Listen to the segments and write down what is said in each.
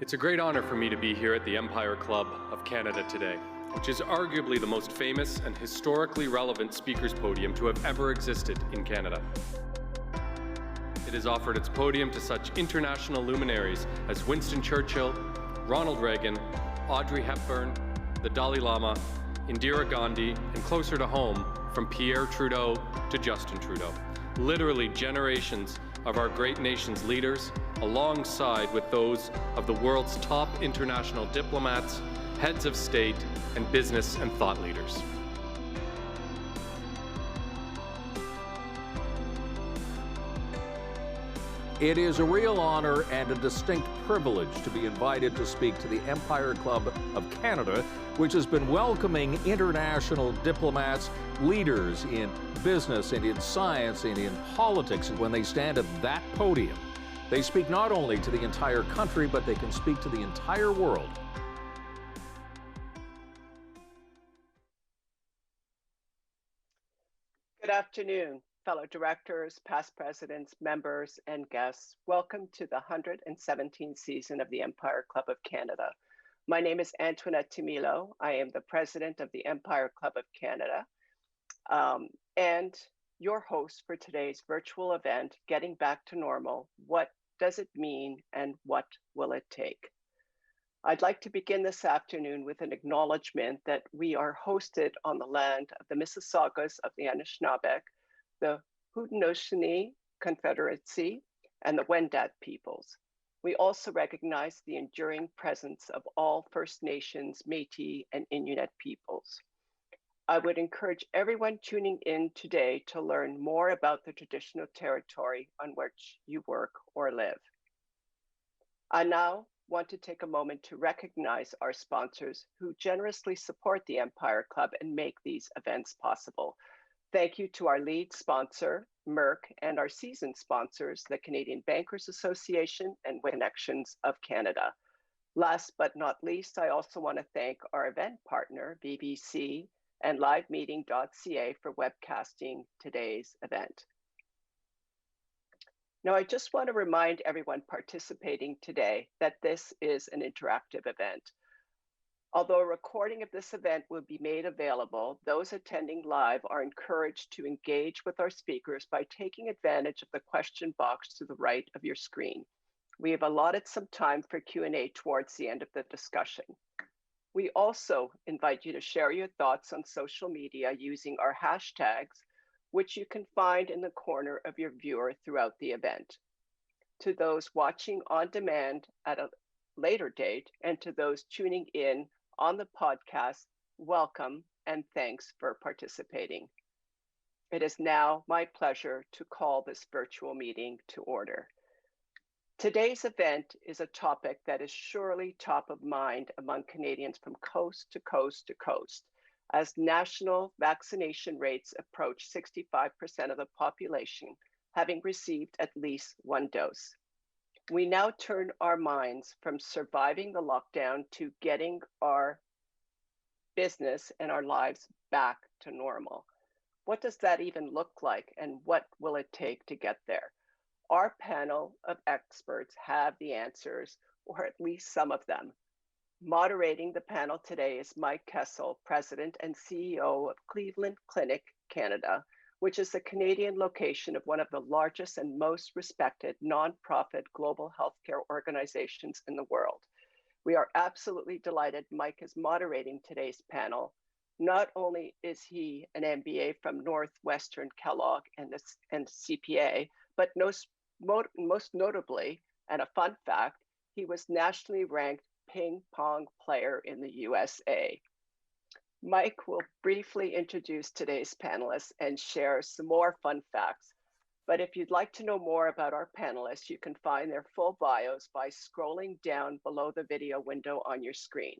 It's a great honor for me to be here at the Empire Club of Canada today, which is arguably the most famous and historically relevant speakers podium to have ever existed in Canada. It has offered its podium to such international luminaries as Winston Churchill, Ronald Reagan, Audrey Hepburn, the Dalai Lama, Indira Gandhi, and closer to home, from Pierre Trudeau to Justin Trudeau. Literally generations of our great nation's leaders, alongside with those of the world's top international diplomats, heads of state, and business and thought leaders. It is a real honor and a distinct privilege to be invited to speak to the Empire Club of Canada, which has been welcoming international diplomats, leaders in business and in science and in politics. And when they stand at that podium, they speak not only to the entire country, but they can speak to the entire world. Good afternoon, fellow directors, past presidents, members, and guests. Welcome to the 117th season of the Empire Club of Canada. My name is Antoinette Tumilo. I am the president of the Empire Club of Canada and your host for today's virtual event, Getting Back to Normal. What does it mean and what will it take? I'd like to begin this afternoon with an acknowledgement that we are hosted on the land of the Mississaugas of the Anishinaabe, the Haudenosaunee Confederacy, and the Wendat peoples. We also recognize the enduring presence of all First Nations, Métis, and Inuit peoples. I would encourage everyone tuning in today to learn more about the traditional territory on which you work or live. I now want to take a moment to recognize our sponsors who generously support the Empire Club and make these events possible. Thank you to our lead sponsor, Merck, and our seasoned sponsors, the Canadian Bankers Association and Connections of Canada. Last but not least, I also want to thank our event partner, BBC, and livemeeting.ca for webcasting today's event. Now, I just want to remind everyone participating today that this is an interactive event. Although a recording of this event will be made available, those attending live are encouraged to engage with our speakers by taking advantage of the question box to the right of your screen. We have allotted some time for Q&A towards the end of the discussion. We also invite you to share your thoughts on social media using our hashtags, which you can find in the corner of your viewer throughout the event. To those watching on demand at a later date, and to those tuning in on the podcast, welcome and thanks for participating. It is now my pleasure to call this virtual meeting to order. Today's event is a topic that is surely top of mind among Canadians from coast to coast to coast, as national vaccination rates approach 65% of the population having received at least one dose. We now turn our minds from surviving the lockdown to getting our business and our lives back to normal. What does that even look like, and what will it take to get there? Our panel of experts have the answers, or at least some of them. Moderating the panel today is Mike Kessel, President and CEO of Cleveland Clinic Canada, which is the Canadian location of one of the largest and most respected nonprofit global healthcare organizations in the world. We are absolutely delighted Mike is moderating today's panel. Not only is he an MBA from Northwestern Kellogg and CPA, but most notably, and a fun fact, he was nationally ranked ping pong player in the USA. Mike will briefly introduce today's panelists and share some more fun facts. But if you'd like to know more about our panelists, you can find their full bios by scrolling down below the video window on your screen.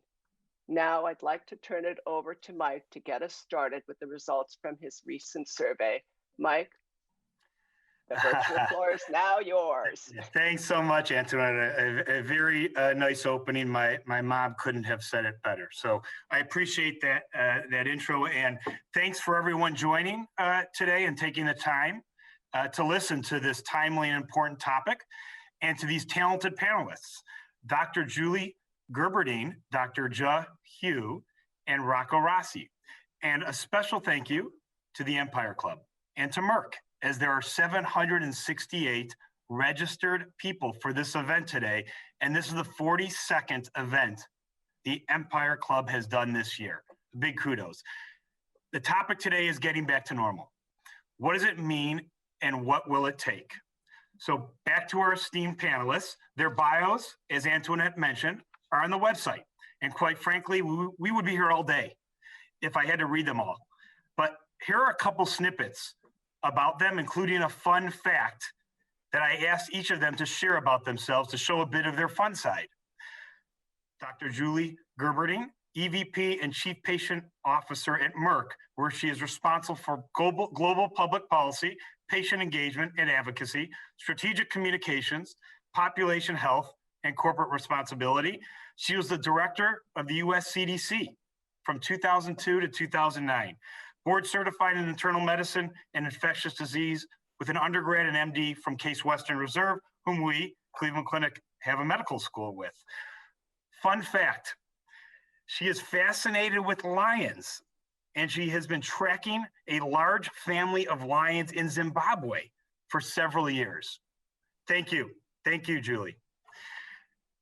Now I'd like to turn it over to Mike to get us started with the results from his recent survey. Mike, the virtual floor is now yours. Thanks so much, Antoinette. A very nice opening. My mom couldn't have said it better. So I appreciate that intro, and thanks for everyone joining today and taking the time to listen to this timely and important topic, and to these talented panelists. Dr. Julie Gerberding, Dr. Ja Hugh, and Rocco Rossi. And a special thank you to the Empire Club and to Merck, as there are 768 registered people for this event today. And this is the 42nd event the Empire Club has done this year. Big kudos. The topic today is getting back to normal. What does it mean and what will it take? So back to our esteemed panelists. Their bios, as Antoinette mentioned, are on the website. And quite frankly, we would be here all day if I had to read them all. But here are a couple snippets about them, including a fun fact that I asked each of them to share about themselves to show a bit of their fun side. Dr. Julie Gerberding, EVP and Chief Patient Officer at Merck, where she is responsible for global public policy, patient engagement and advocacy, strategic communications, population health, and corporate responsibility. She was the director of the US CDC from 2002 to 2009, board certified in internal medicine and infectious disease with an undergrad and MD from Case Western Reserve, whom we, Cleveland Clinic, have a medical school with. Fun fact, she is fascinated with lions, and she has been tracking a large family of lions in Zimbabwe for several years. Thank you, Julie.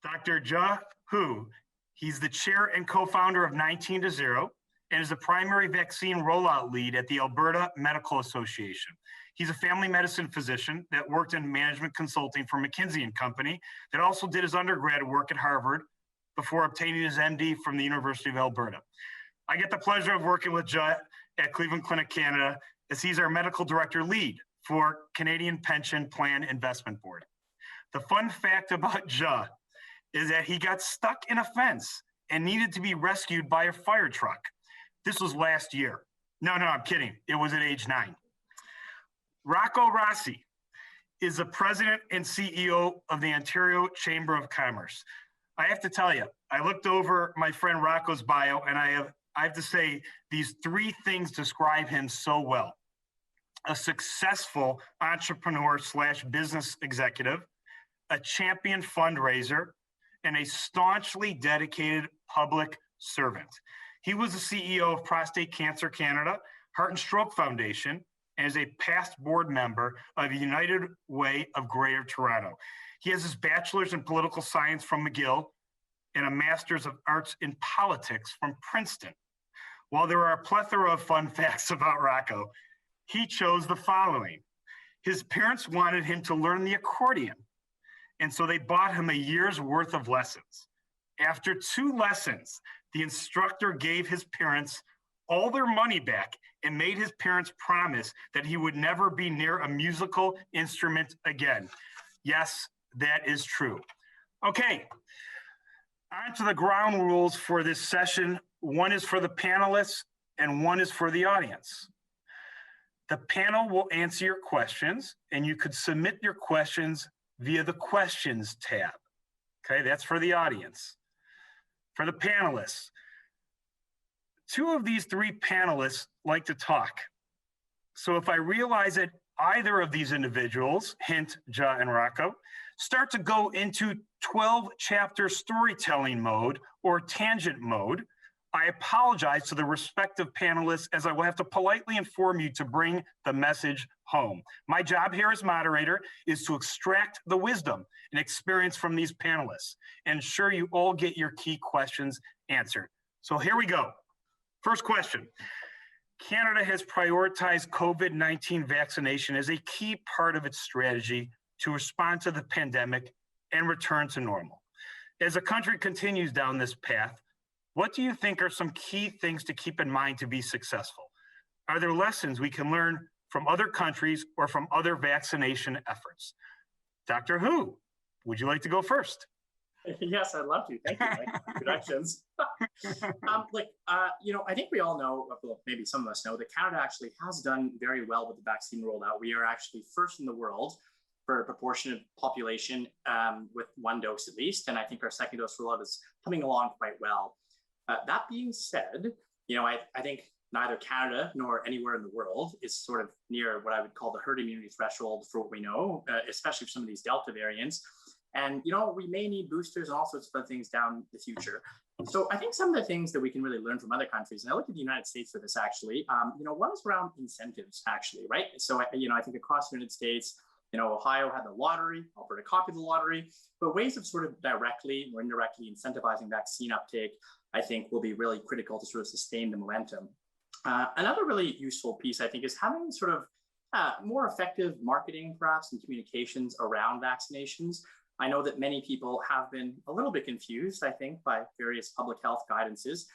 Dr. Ja Hu, he's the chair and co-founder of 19 to 0 and is the primary vaccine rollout lead at the Alberta Medical Association. He's a family medicine physician that worked in management consulting for McKinsey & Company, that also did his undergrad work at Harvard before obtaining his MD from the University of Alberta. I get the pleasure of working with Ja at Cleveland Clinic Canada, as he's our medical director lead for Canadian Pension Plan Investment Board. The fun fact about Ja is that he got stuck in a fence and needed to be rescued by a fire truck. This was last year. No, I'm kidding. It was at age 9. Rocco Rossi is the president and CEO of the Ontario Chamber of Commerce. I have to tell you, I looked over my friend Rocco's bio, and I have to say these 3 things describe him so well. A successful entrepreneur / business executive, a champion fundraiser, and a staunchly dedicated public servant. He was the CEO of Prostate Cancer Canada, Heart and Stroke Foundation, and is a past board member of United Way of Greater Toronto. He has his bachelor's in political science from McGill and a master's of arts in politics from Princeton. While there are a plethora of fun facts about Rocco, he chose the following. His parents wanted him to learn the accordion, and so they bought him a year's worth of lessons. After 2 lessons, the instructor gave his parents all their money back and made his parents promise that he would never be near a musical instrument again. Yes, that is true. Okay, on to the ground rules for this session. 1 is for the panelists and 1 is for the audience. The panel will answer your questions, and you could submit your questions via the questions tab. Okay, that's for the audience. For the panelists, 2 of these 3 panelists like to talk. So if I realize that either of these individuals, hint Ja and Rocco, start to go into 12-chapter storytelling mode or tangent mode, I apologize to the respective panelists, as I will have to politely inform you to bring the message home. My job here as moderator is to extract the wisdom and experience from these panelists and ensure you all get your key questions answered. So here we go. First question. Canada has prioritized COVID-19 vaccination as a key part of its strategy to respond to the pandemic and return to normal. As the country continues down this path, what do you think are some key things to keep in mind to be successful? Are there lessons we can learn from other countries or from other vaccination efforts? Dr. Hu, would you like to go first? Yes, I'd love to. Thank you, Mike. Introductions. I think we all know, well, maybe some of us know, that Canada actually has done very well with the vaccine rollout. We are actually first in the world for a proportion of population with 1 dose at least. And I think our 2nd dose rollout is coming along quite well. That being said, I think neither Canada nor anywhere in the world is sort of near what I would call the herd immunity threshold for what we know, especially for some of these Delta variants. And, we may need boosters and all sorts of other things down the future. So I think some of the things that we can really learn from other countries, and I look at the United States for this actually, one is around incentives actually, right? So, I think across the United States, Ohio had the lottery, Alberta copied the lottery, but ways of sort of directly or indirectly incentivizing vaccine uptake, I think will be really critical to sort of sustain the momentum. Another really useful piece, I think, is having sort of more effective marketing, perhaps, and communications around vaccinations. I know that many people have been a little bit confused, I think, by various public health guidances.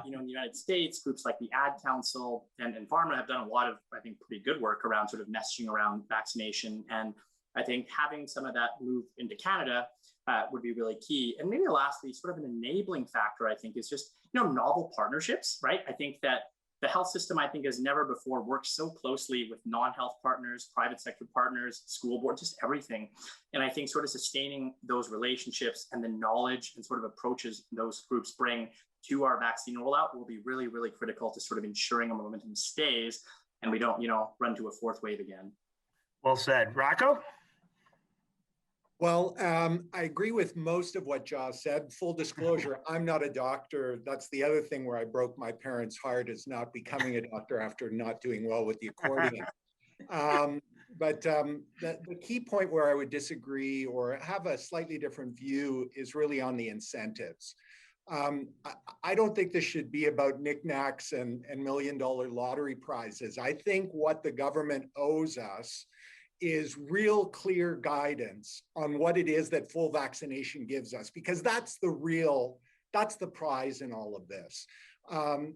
In the United States, groups like the Ad Council and Pharma have done a lot of, I think, pretty good work around sort of messaging around vaccination. And I think having some of that move into Canada would be really key. And maybe lastly, sort of an enabling factor, I think, is just, novel partnerships, right? I think that the health system, I think, has never before worked so closely with non-health partners, private sector partners, school board, just everything. And I think sort of sustaining those relationships and the knowledge and sort of approaches those groups bring to our vaccine rollout will be really, really critical to sort of ensuring a momentum stays and we don't, run to a fourth wave again. Well said. Rocco? Well, I agree with most of what Josh said. Full disclosure, I'm not a doctor. That's the other thing where I broke my parents' heart, is not becoming a doctor after not doing well with the accordion. But the key point where I would disagree or have a slightly different view is really on the incentives. I don't think this should be about knickknacks and million-dollar lottery prizes. I think what the government owes us is real clear guidance on what it is that full vaccination gives us, because that's the prize in all of this.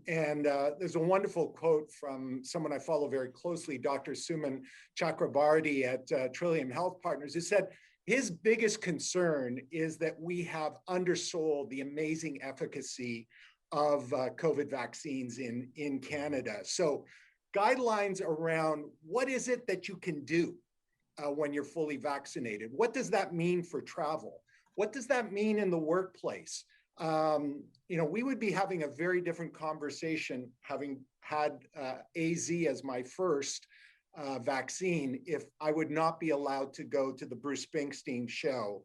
There's a wonderful quote from someone I follow very closely, Dr. Suman Chakrabarty at Trillium Health Partners, who said his biggest concern is that we have undersold the amazing efficacy of COVID vaccines in Canada. So guidelines around what is it that you can do when you're fully vaccinated? What does that mean for travel? What does that mean in the workplace? We would be having a very different conversation having had AZ as my first vaccine if I would not be allowed to go to the Bruce Springsteen show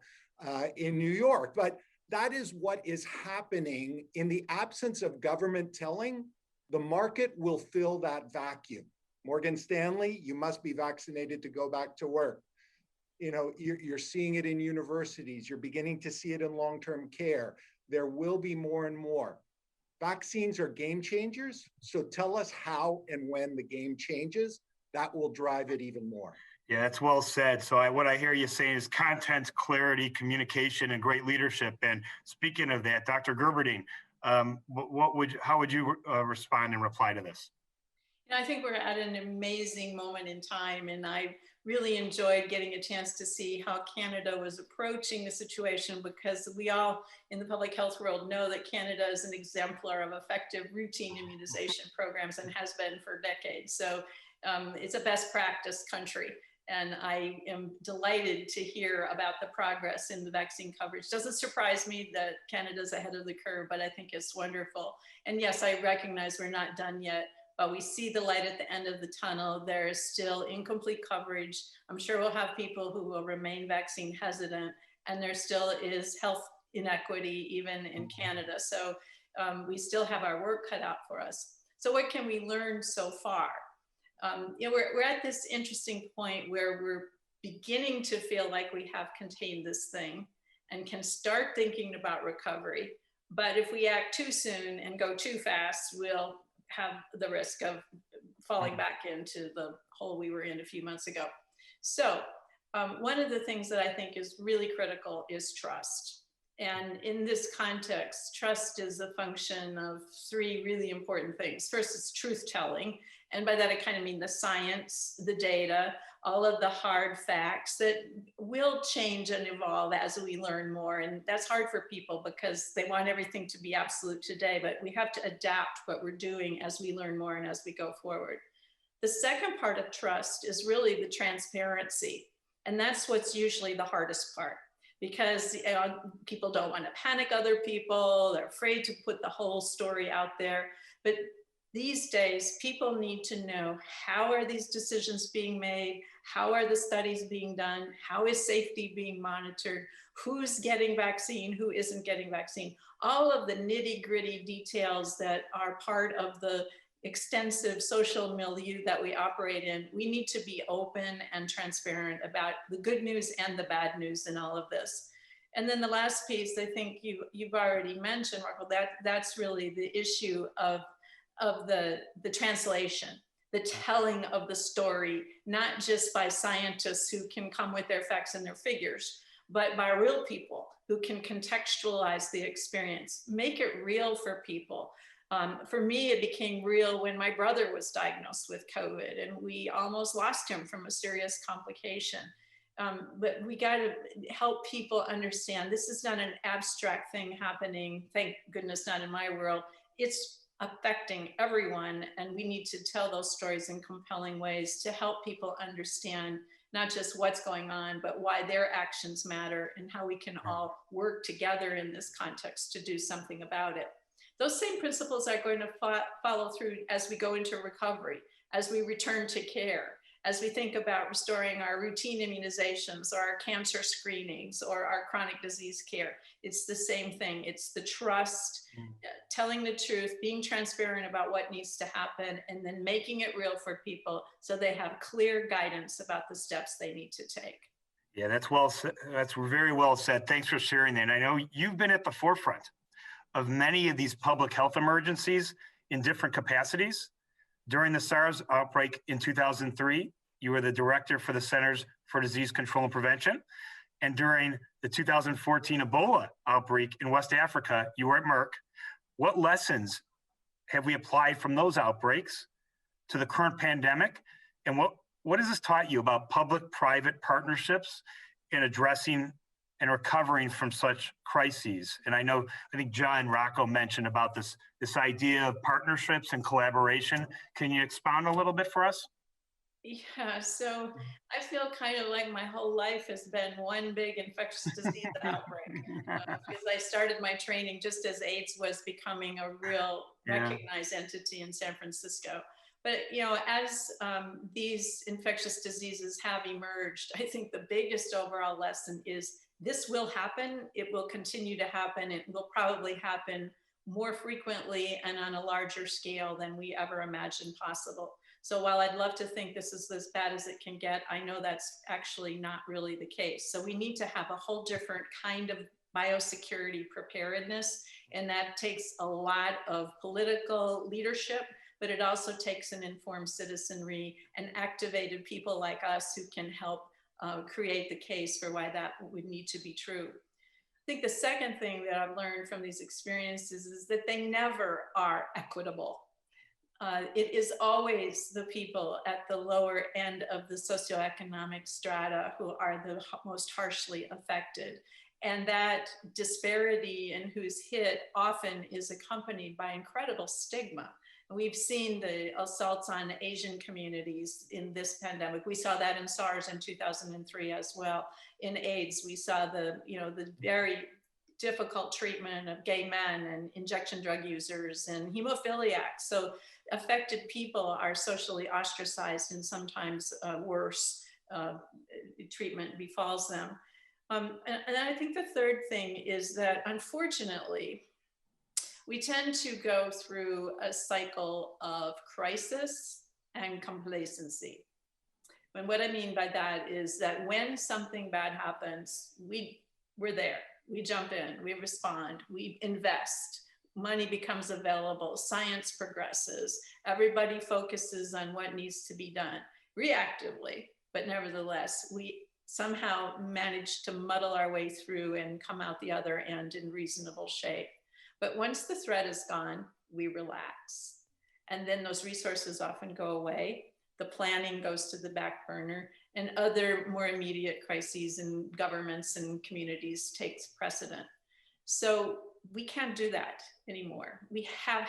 in New York. But that is what is happening in the absence of government telling. The market will fill that vacuum. Morgan Stanley, you must be vaccinated to go back to work. You're seeing it in universities. You're beginning to see it in long-term care. There will be more and more. Vaccines are game changers. So tell us how and when the game changes. That will drive it even more. Yeah, that's well said. So what I hear you saying is content, clarity, communication, and great leadership. And speaking of that, Dr. Gerberding, how would you respond and reply to this? I think we're at an amazing moment in time, and I really enjoyed getting a chance to see how Canada was approaching the situation, because we all in the public health world know that Canada is an exemplar of effective routine immunization programs and has been for decades. So it's a best practice country. And I am delighted to hear about the progress in the vaccine coverage. Doesn't surprise me that Canada's ahead of the curve, but I think it's wonderful. And yes, I recognize we're not done yet, but we see the light at the end of the tunnel. There is still incomplete coverage. I'm sure we'll have people who will remain vaccine hesitant, and there still is health inequity even in Canada. So we still have our work cut out for us. So what can we learn so far? We're at this interesting point where we're beginning to feel like we have contained this thing and can start thinking about recovery. But if we act too soon and go too fast, we'll have the risk of falling back into the hole we were in a few months ago. So one of the things that I think is really critical is trust. And in this context, trust is a function of three really important things. First is truth telling. And by that, I kind of mean the science, the data, all of the hard facts that will change and evolve as we learn more. And that's hard for people because they want everything to be absolute today, but we have to adapt what we're doing as we learn more and as we go forward. The second part of trust is really the transparency. And that's what's usually the hardest part, because people don't want to panic other people. They're afraid to put the whole story out there. But These days, people need to know, how are these decisions being made? How are the studies being done? How is safety being monitored? Who's getting vaccine? Who isn't getting vaccine? All of the nitty-gritty details that are part of the extensive social milieu that we operate in, we need to be open and transparent about the good news and the bad news in all of this. And then the last piece, I think you've already mentioned, Marco, that's really the issue of the translation, the telling of the story, not just by scientists who can come with their facts and their figures, but by real people who can contextualize the experience, make it real for people. For me, it became real when my brother was diagnosed with COVID and we almost lost him from a serious complication. But we got to help people understand this is not an abstract thing happening, thank goodness not in my world. It's affecting everyone, and we need to tell those stories in compelling ways to help people understand not just what's going on, but why their actions matter and how we can all work together in this context to do something about it. Those same principles are going to follow through as we go into recovery, as we return to care, as we think about restoring our routine immunizations or our cancer screenings or our chronic disease care. It's the same thing. It's the trust, telling the truth, being transparent about what needs to happen, and then making it real for people so they have clear guidance about the steps they need to take. Yeah, that's well said. That's very well said. Thanks for sharing that. And I know you've been at the forefront of many of these public health emergencies in different capacities. During the SARS outbreak in 2003, you were the director for the Centers for Disease Control and Prevention. And during the 2014 Ebola outbreak in West Africa, you were at Merck. What lessons have we applied from those outbreaks to the current pandemic? And what has this taught you about public-private partnerships in addressing and recovering from such crises? And I think John Rocco mentioned about this idea of partnerships and collaboration. Can you expound a little bit for us? Yeah, so I feel kind of like my whole life has been one big infectious disease outbreak, because I started my training just as AIDS was becoming a real recognized entity in San Francisco. But as these infectious diseases have emerged, I think the biggest overall lesson is this will happen. It will continue to happen. It will probably happen more frequently and on a larger scale than we ever imagined possible. So while I'd love to think this is as bad as it can get, I know that's actually not really the case. So we need to have a whole different kind of biosecurity preparedness, and that takes a lot of political leadership, but it also takes an informed citizenry and activated people like us who can help create the case for why that would need to be true. I think the second thing that I've learned from these experiences is that they never are equitable. It is always the people at the lower end of the socioeconomic strata who are the most harshly affected. And that disparity in who's hit often is accompanied by incredible stigma. We've seen the assaults on Asian communities in this pandemic. We saw that in SARS in 2003 as well. In AIDS, we saw the very difficult treatment of gay men and injection drug users and hemophiliacs. So affected people are socially ostracized, and sometimes worse treatment befalls them. And I think the third thing is that, unfortunately, we tend to go through a cycle of crisis and complacency. And what I mean by that is that when something bad happens, we're there. We jump in, we respond, we invest, money becomes available, science progresses, everybody focuses on what needs to be done reactively, but nevertheless, we somehow manage to muddle our way through and come out the other end in reasonable shape. But once the threat is gone, we relax. And then those resources often go away. The planning goes to the back burner, and other more immediate crises in governments and communities takes precedent. So we can't do that anymore. We have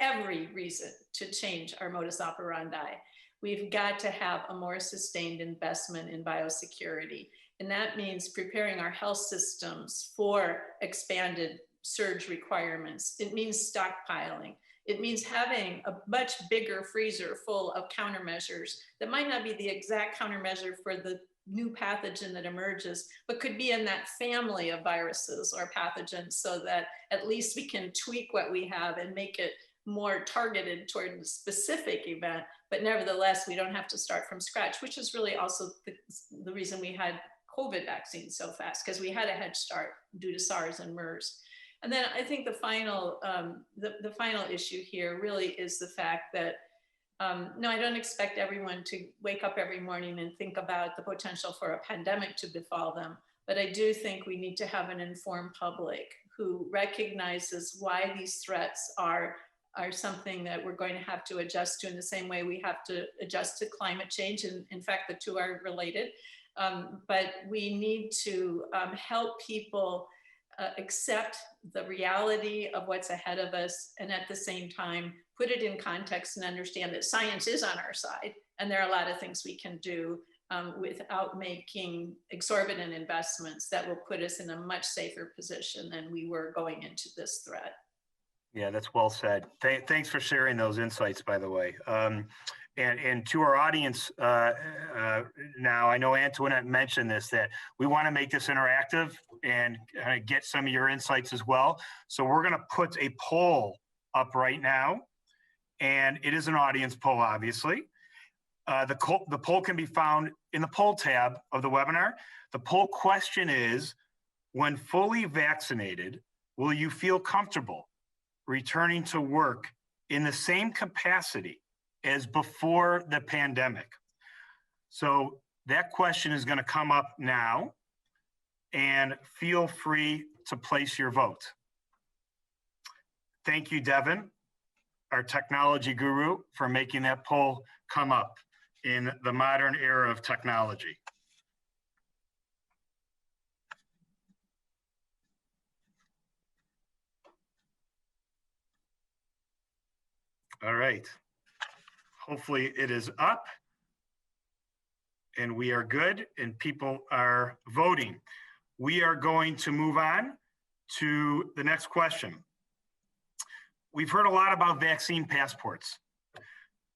every reason to change our modus operandi. We've got to have a more sustained investment in biosecurity. And that means preparing our health systems for expanded surge requirements. It means stockpiling. It means having a much bigger freezer full of countermeasures that might not be the exact countermeasure for the new pathogen that emerges, but could be in that family of viruses or pathogens, so that at least we can tweak what we have and make it more targeted toward a specific event, but nevertheless, we don't have to start from scratch, which is really also the reason we had COVID vaccines so fast, because we had a head start due to SARS and MERS. And then I think the final issue here really is the fact that no, I don't expect everyone to wake up every morning and think about the potential for a pandemic to befall them. But I do think we need to have an informed public who recognizes why these threats are something that we're going to have to adjust to in the same way we have to adjust to climate change. And in fact, the two are related. But we need to help people accept the reality of what's ahead of us, and at the same time, put it in context and understand that science is on our side. And there are a lot of things we can do without making exorbitant investments that will put us in a much safer position than we were going into this threat. Yeah, that's well said. Thanks for sharing those insights, by the way. And to our audience now, I know Antoinette mentioned this, that we want to make this interactive and get some of your insights as well. So we're going to put a poll up right now, and it is an audience poll, obviously. The poll can be found in the poll tab of the webinar. The poll question is, when fully vaccinated, will you feel comfortable returning to work in the same capacity as before the pandemic? So that question is going to come up now, and feel free to place your vote. Thank you, Devin, our technology guru, for making that poll come up in the modern era of technology. All right. Hopefully it is up and we are good and people are voting. We are going to move on to the next question. We've heard a lot about vaccine passports.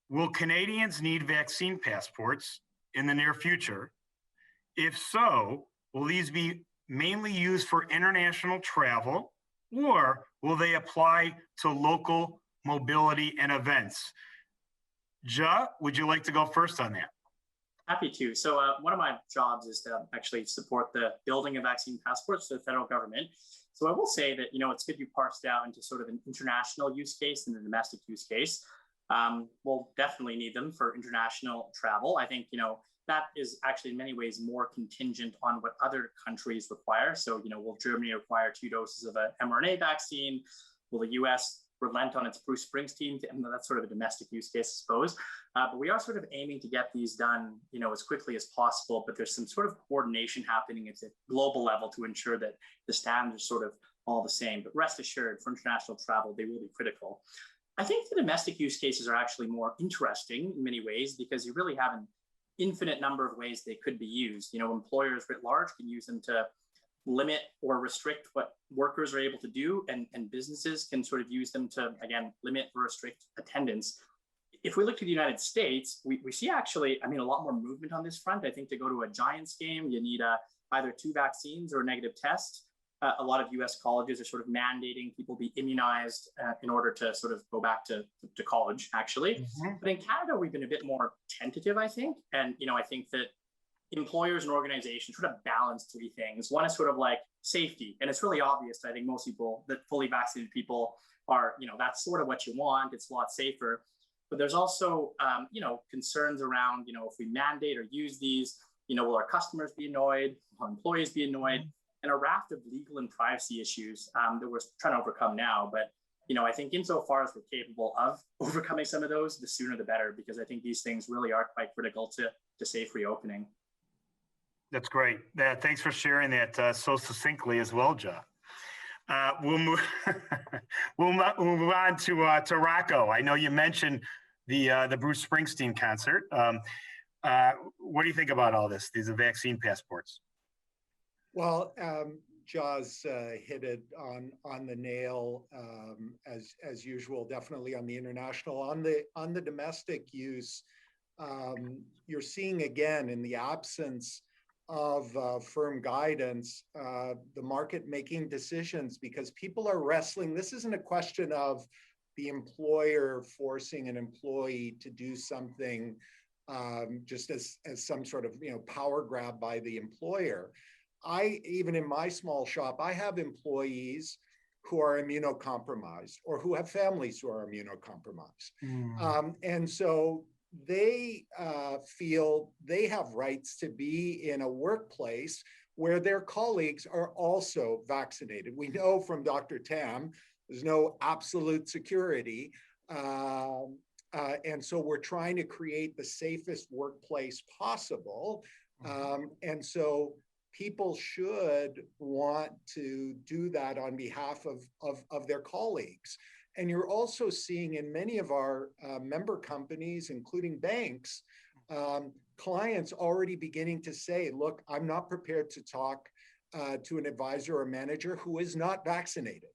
Will Canadians need vaccine passports in the near future? If so, will these be mainly used for international travel, or will they apply to local mobility and events? Ja, would you like to go first on that? Happy to. So one of my jobs is to actually support the building of vaccine passports for the federal government. So I will say that, it's good you parsed out into sort of an international use case and a domestic use case. We'll definitely need them for international travel. I think, that is actually in many ways more contingent on what other countries require. So, will Germany require 2 doses of an mRNA vaccine? Will the US relent on its Bruce Springsteen? And that's sort of a domestic use case, I suppose. But we are sort of aiming to get these done, as quickly as possible. But there's some sort of coordination happening at the global level to ensure that the standards are sort of all the same. But rest assured, for international travel, they will be critical. I think the domestic use cases are actually more interesting in many ways, because you really have an infinite number of ways they could be used. Employers writ large can use them to limit or restrict what workers are able to do, and businesses can sort of use them to, again, limit or restrict attendance. If we look to the United States, we see actually, a lot more movement on this front. I think to go to a Giants game, you need either 2 vaccines or a negative test. A lot of US colleges are sort of mandating people be immunized in order to sort of go back to college, actually. Mm-hmm. But in Canada, we've been a bit more tentative, I think. And, I think that employers and organizations sort of balance 3 things. One is sort of like safety. And it's really obvious, I think most people, that fully vaccinated people are, that's sort of what you want. It's a lot safer. But there's also, concerns around, if we mandate or use these, will our customers be annoyed? Will our employees be annoyed? Mm-hmm. And a raft of legal and privacy issues that we're trying to overcome now. But, I think insofar as we're capable of overcoming some of those, the sooner the better, because I think these things really are quite critical to safe reopening. That's great. Thanks for sharing that so succinctly as well, Ja. We'll move move on to Rocco. I know you mentioned the Bruce Springsteen concert. What do you think about all this? These are vaccine passports. Well, Jaws hit it on the nail as usual. Definitely on the international, on the domestic use. You're seeing again in the absence of firm guidance, the market making decisions because people are wrestling. This isn't a question of the employer forcing an employee to do something just as some sort of power grab by the employer. Even in my small shop, I have employees who are immunocompromised or who have families who are immunocompromised. And so they feel they have rights to be in a workplace where their colleagues are also vaccinated. We know from Dr. Tam, there's no absolute security. And so we're trying to create the safest workplace possible. And so people should want to do that on behalf of their colleagues. And you're also seeing in many of our member companies, including banks, clients already beginning to say, look, I'm not prepared to talk to an advisor or manager who is not vaccinated.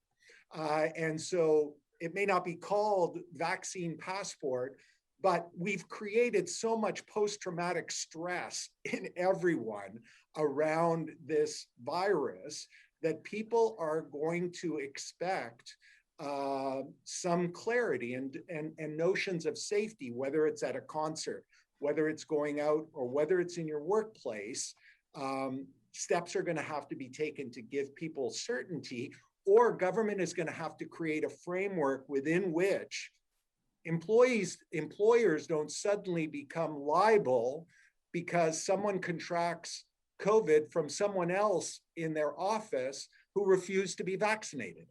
And so it may not be called vaccine passport, but we've created so much post-traumatic stress in everyone around this virus that people are going to expect some clarity and notions of safety, whether it's at a concert, whether it's going out, or whether it's in your workplace. Steps are going to have to be taken to give people certainty, or government is going to have to create a framework within which employers don't suddenly become liable because someone contracts COVID from someone else in their office who refused to be vaccinated.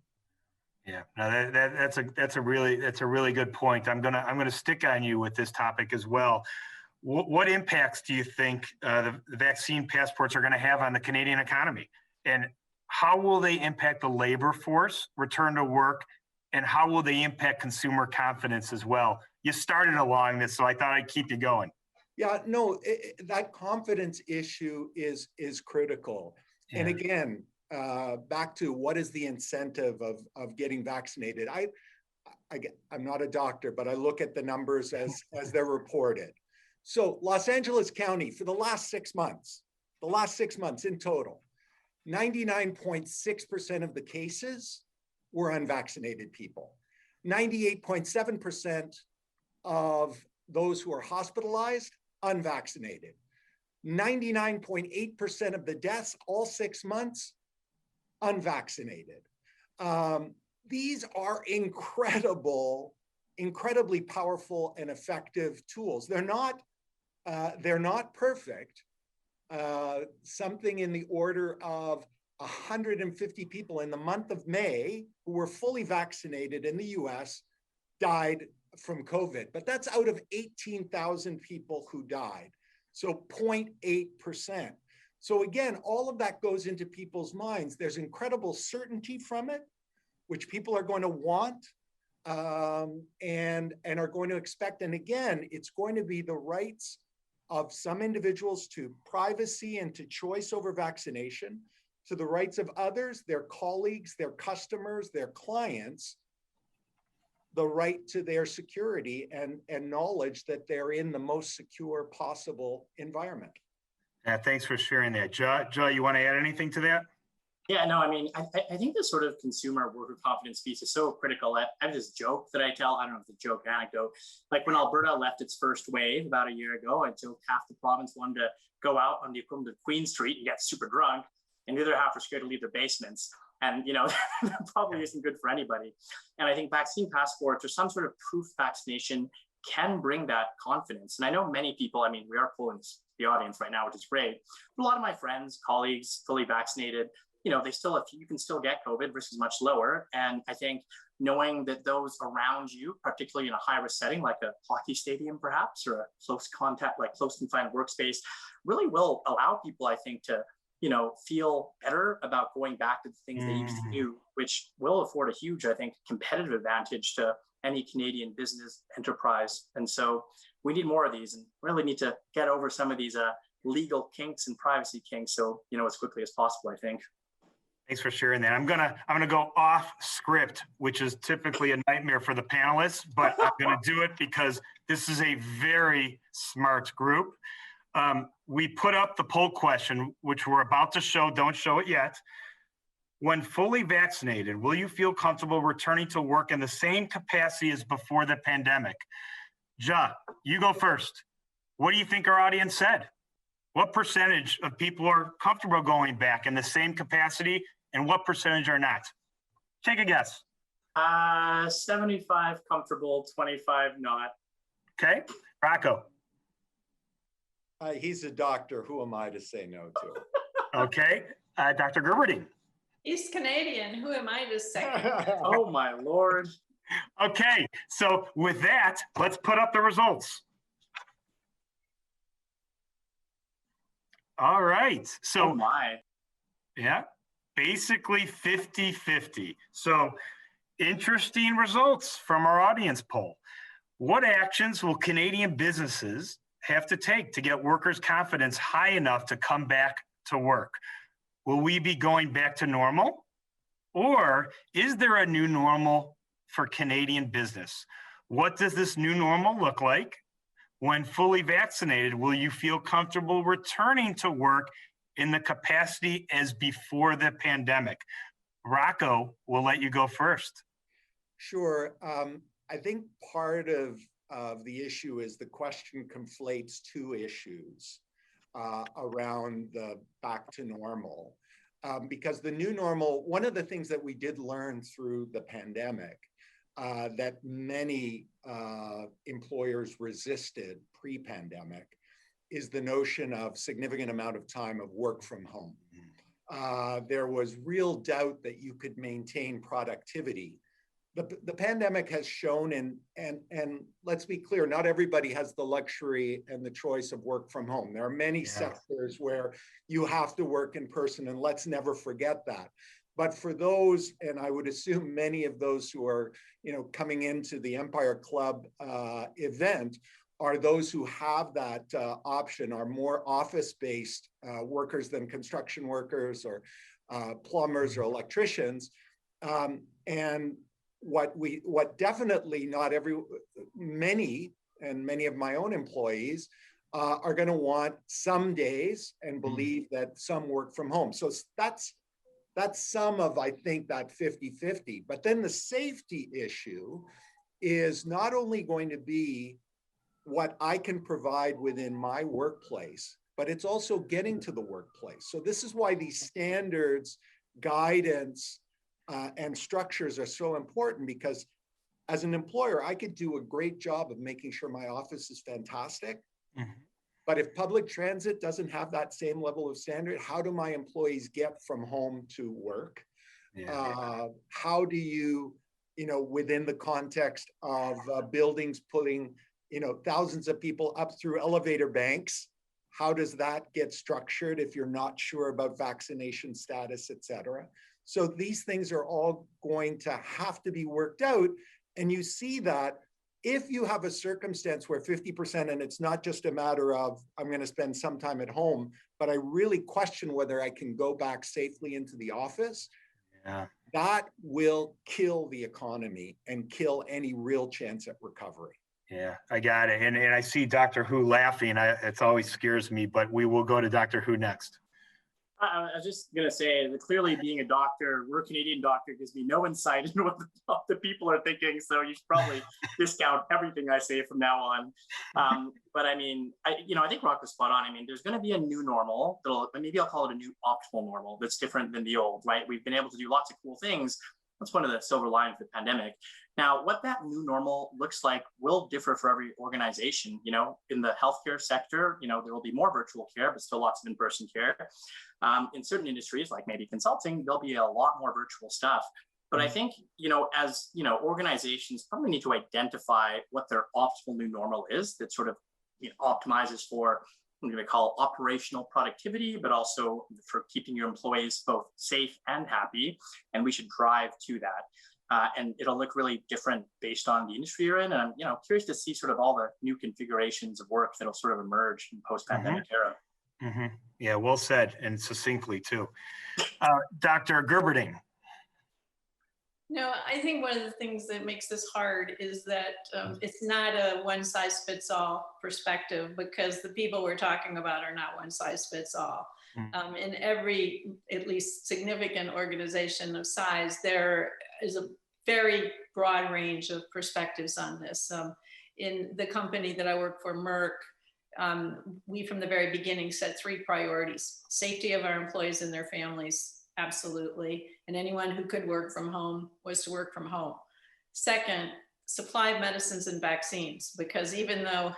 Yeah, no, that's a really good point. I'm gonna stick on you with this topic as well. What impacts do you think the vaccine passports are going to have on the Canadian economy, and how will they impact the labor force, return to work, and how will they impact consumer confidence as well? You started along this, so I thought I'd keep you going. Yeah, no, that confidence issue is critical. Yeah. And again, back to what is the incentive of getting vaccinated? I'm not a doctor, but I look at the numbers as they're reported. So Los Angeles County, for the last 6 months in total, 99.6% of the cases were unvaccinated people. 98.7% of those who are hospitalized, unvaccinated. 99.8% of the deaths, all 6 months, unvaccinated. These are incredibly powerful and effective tools. They're not perfect. Something in the order of 150 people in the month of May who were fully vaccinated in the US died from COVID, but that's out of 18,000 people who died. So 0.8%. So again, all of that goes into people's minds. There's incredible certainty from it, which people are going to want and are going to expect. And again, it's going to be the rights of some individuals to privacy and to choice over vaccination, to the rights of others, their colleagues, their customers, their clients, the right to their security and knowledge that they're in the most secure possible environment. Yeah, thanks for sharing that. Joe, you want to add anything to that? Yeah, no, I mean, I think the sort of consumer worker confidence piece is so critical. I have this joke that I tell, I don't know if it's a joke, anecdote, like when Alberta left its first wave about a year ago, until half the province wanted to go out on the equivalent of Queen Street and get super drunk, and the other half were scared to leave their basements. And, that probably isn't good for anybody. And I think vaccine passports or some sort of proof vaccination can bring that confidence. And I know many people, I mean, we are pulling the audience right now, which is great. But a lot of my friends, colleagues, fully vaccinated, they still, you can still get COVID, risk is much lower. And I think knowing that those around you, particularly in a high-risk setting, like a hockey stadium, perhaps, or a close contact, like close confined workspace, really will allow people, I think, to feel better about going back to the things they used to do, which will afford a huge, I think, competitive advantage to any Canadian business enterprise. And so we need more of these and really need to get over some of these legal kinks and privacy kinks. So, as quickly as possible, I think. Thanks for sharing that. I'm gonna go off script, which is typically a nightmare for the panelists, but I'm gonna do it because this is a very smart group. We put up the poll question, which we're about to show. Don't show it yet. When fully vaccinated, will you feel comfortable returning to work in the same capacity as before the pandemic? Ja, you go first. What do you think our audience said? What percentage of people are comfortable going back in the same capacity and what percentage are not? Take a guess. 75 comfortable, 25 not. Okay, Rocco. He's a doctor. Who am I to say no to? Okay, Dr. Gerberding. East Canadian, who am I to say? Oh my Lord. Okay, so with that, let's put up the results. All right, so oh my. Yeah, basically 50-50. So interesting results from our audience poll. What actions will Canadian businesses have to take to get workers' confidence high enough to come back to work? Will we be going back to normal? Or is there a new normal for Canadian business? What does this new normal look like? When fully vaccinated, will you feel comfortable returning to work in the capacity as before the pandemic? Rocco, we'll let you go first. Sure. I think part of the issue is the question conflates two issues around the back to normal. Because the new normal, one of the things that we did learn through the pandemic that many employers resisted pre-pandemic is the notion of significant amount of time of work from home. There was real doubt that you could maintain productivity. The pandemic has shown, and let's be clear, not everybody has the luxury and the choice of work from home. There are many sectors where you have to work in person, and let's never forget that. But for those, and I would assume many of those who are, coming into the Empire Club event, are those who have that option, are more office-based workers than construction workers or plumbers or electricians. And what definitely many of my own employees are going to want some days and believe that some work from home. So that's some of, I think, that 50-50. But then the safety issue is not only going to be what I can provide within my workplace, but it's also getting to the workplace. So this is why these standards, guidance, and structures are so important, because as an employer, I could do a great job of making sure my office is fantastic. Mm-hmm. But if public transit doesn't have that same level of standard, how do my employees get from home to work? Yeah. How do you, within the context of buildings putting, thousands of people up through elevator banks, how does that get structured if you're not sure about vaccination status, et cetera? So these things are all going to have to be worked out. And you see that if you have a circumstance where 50%, and it's not just a matter of, I'm going to spend some time at home, but I really question whether I can go back safely into the office, that will kill the economy and kill any real chance at recovery. Yeah, I got it. And I see Dr. Who laughing. It always scares me, but we will go to Dr. Who next. I was just going to say that clearly being a doctor, we're a Canadian doctor, gives me no insight into what the people are thinking. So you should probably discount everything I say from now on. But I mean, I think Rocco's spot on. I mean, there's going to be a new normal. Maybe I'll call it a new optimal normal that's different than the old, right? We've been able to do lots of cool things. That's one of the silver linings of the pandemic. Now, what that new normal looks like will differ for every organization. In the healthcare sector, there will be more virtual care, but still lots of in-person care. In certain industries, like maybe consulting, there'll be a lot more virtual stuff. But I think, as organizations probably need to identify what their optimal new normal is that sort of optimizes for what we call operational productivity, but also for keeping your employees both safe and happy. And we should drive to that. And it'll look really different based on the industry you're in. And I'm curious to see sort of all the new configurations of work that'll sort of emerge in post-pandemic era. Mm-hmm. Yeah, well said, and succinctly too. Dr. Gerberding. No, I think one of the things that makes this hard is that it's not a one size fits all perspective, because the people we're talking about are not one size fits all. In every, at least significant organization of size, there is a very broad range of perspectives on this. In the company that I work for, Merck, we from the very beginning set 3 priorities: safety of our employees and their families, absolutely, and anyone who could work from home was to work from home. Second, supply of medicines and vaccines, because even though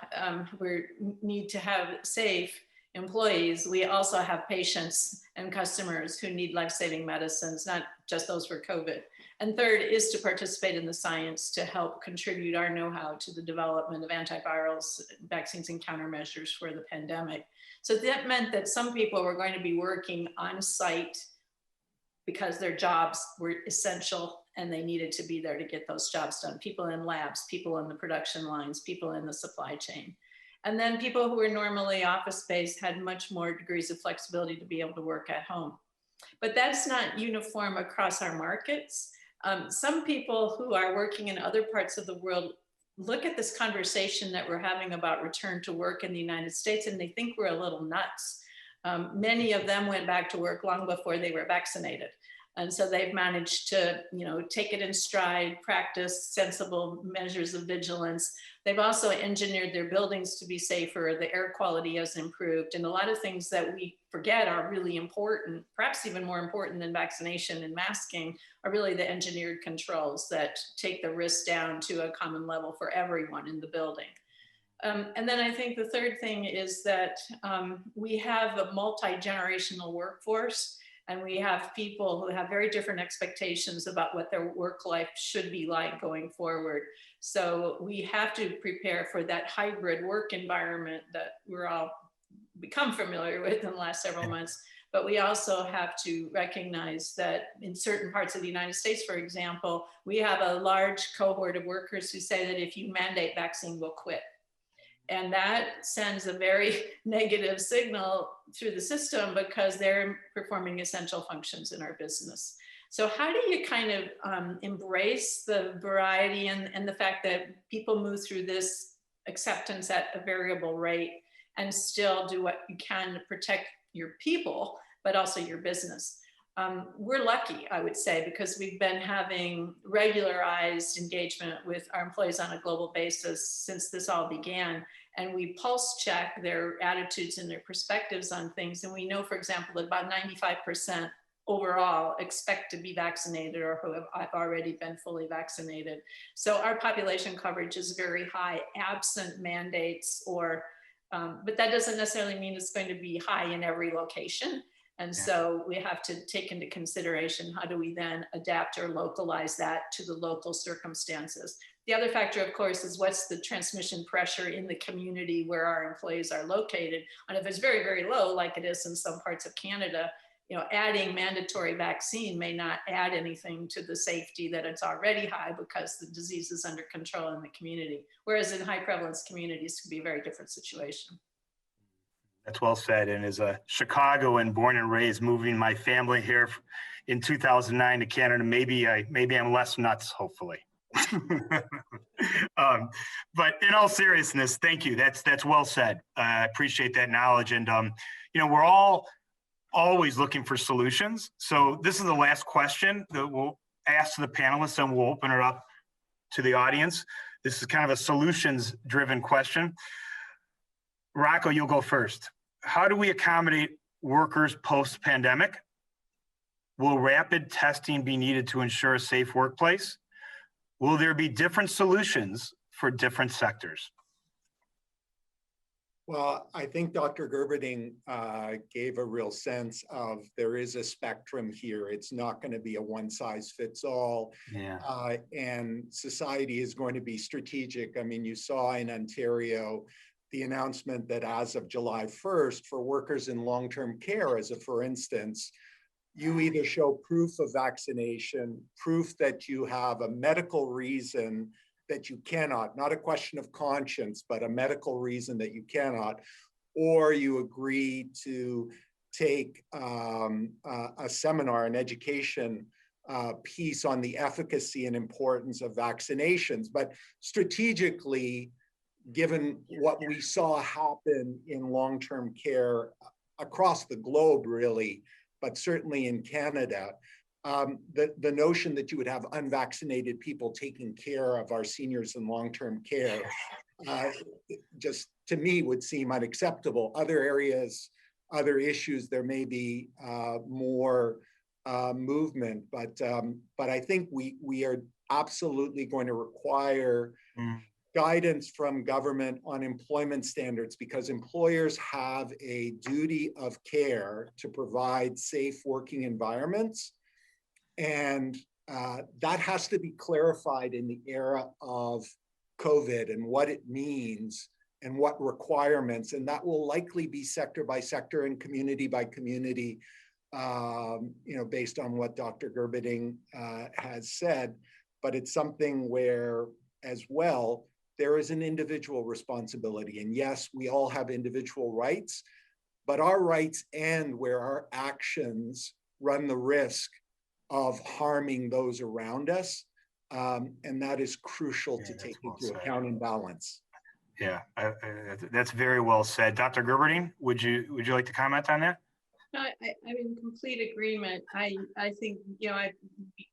we need to have safe employees, we also have patients and customers who need life-saving medicines, not just those for COVID. And third is to participate in the science to help contribute our know-how to the development of antivirals, vaccines, and countermeasures for the pandemic. So that meant that some people were going to be working on site because their jobs were essential and they needed to be there to get those jobs done. People in labs, people in the production lines, people in the supply chain. And then people who were normally office-based had much more degrees of flexibility to be able to work at home. But that's not uniform across our markets. Some people who are working in other parts of the world look at this conversation that we're having about return to work in the United States and they think we're a little nuts. Many of them went back to work long before they were vaccinated. And so they've managed to, take it in stride, practice sensible measures of vigilance. They've also engineered their buildings to be safer. The air quality has improved. And a lot of things that we forget are really important, perhaps even more important than vaccination and masking, are really the engineered controls that take the risk down to a common level for everyone in the building. And then I think the third thing is that we have a multi-generational workforce, and we have people who have very different expectations about what their work life should be like going forward. So we have to prepare for that hybrid work environment that we're all become familiar with in the last several months. But we also have to recognize that in certain parts of the United States, for example, we have a large cohort of workers who say that if you mandate vaccine, we'll quit. And that sends a very negative signal through the system because they're performing essential functions in our business. So how do you kind of embrace the variety and the fact that people move through this acceptance at a variable rate and still do what you can to protect your people, but also your business? We're lucky, I would say, because we've been having regularized engagement with our employees on a global basis since this all began. And we pulse check their attitudes and their perspectives on things. And we know, for example, that about 95% overall expect to be vaccinated or who have already been fully vaccinated. So our population coverage is very high, absent mandates or, but that doesn't necessarily mean it's going to be high in every location. And so we have to take into consideration, how do we then adapt or localize that to the local circumstances? The other factor, of course, is what's the transmission pressure in the community where our employees are located. And if it's very, very low, like it is in some parts of Canada, adding mandatory vaccine may not add anything to the safety that it's already high because the disease is under control in the community. Whereas in high prevalence communities, it could be a very different situation. That's well said. And as a Chicagoan born and raised, moving my family here in 2009 to Canada, maybe I'm less nuts, hopefully. But in all seriousness, thank you. That's well said. I appreciate that knowledge. And we're all always looking for solutions. So this is the last question that we'll ask to the panelists, and we'll open it up to the audience. This is kind of a solutions-driven question. Rocco, you'll go first. How do we accommodate workers post-pandemic? Will rapid testing be needed to ensure a safe workplace? Will there be different solutions for different sectors? Well, I think Dr. Gerberding gave a real sense of there is a spectrum here. It's not going to be a one size fits all. Yeah. And society is going to be strategic. I mean, you saw in Ontario the announcement that as of July 1st, for workers in long-term care, as a for instance, you either show proof of vaccination, proof that you have a medical reason that you cannot, not a question of conscience, but a medical reason that you cannot, or you agree to take a seminar, an education piece on the efficacy and importance of vaccinations. But strategically, given what we saw happen in long-term care across the globe, really, but certainly in Canada, the notion that you would have unvaccinated people taking care of our seniors in long-term care just to me would seem unacceptable. Other areas, other issues, there may be more movement, but I think we are absolutely going to require guidance from government on employment standards, because employers have a duty of care to provide safe working environments. And that has to be clarified in the era of COVID and what it means and what requirements, and that will likely be sector by sector and community by community, based on what Dr. Gerberding has said. But it's something where, as well, there is an individual responsibility. And yes, we all have individual rights, but our rights end where our actions run the risk of harming those around us. And that is crucial to take into account and balance. Yeah, that's very well said. Dr. Gerberding, would you like to comment on that? No, I'm in complete agreement. I think, I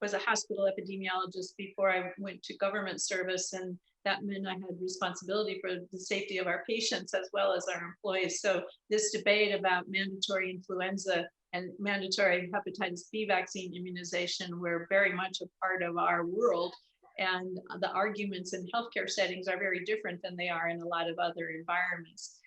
was a hospital epidemiologist before I went to government service, and that meant I had responsibility for the safety of our patients as well as our employees. So this debate about mandatory influenza and mandatory hepatitis B vaccine immunization were very much a part of our world. And the arguments in healthcare settings are very different than they are in a lot of other environments.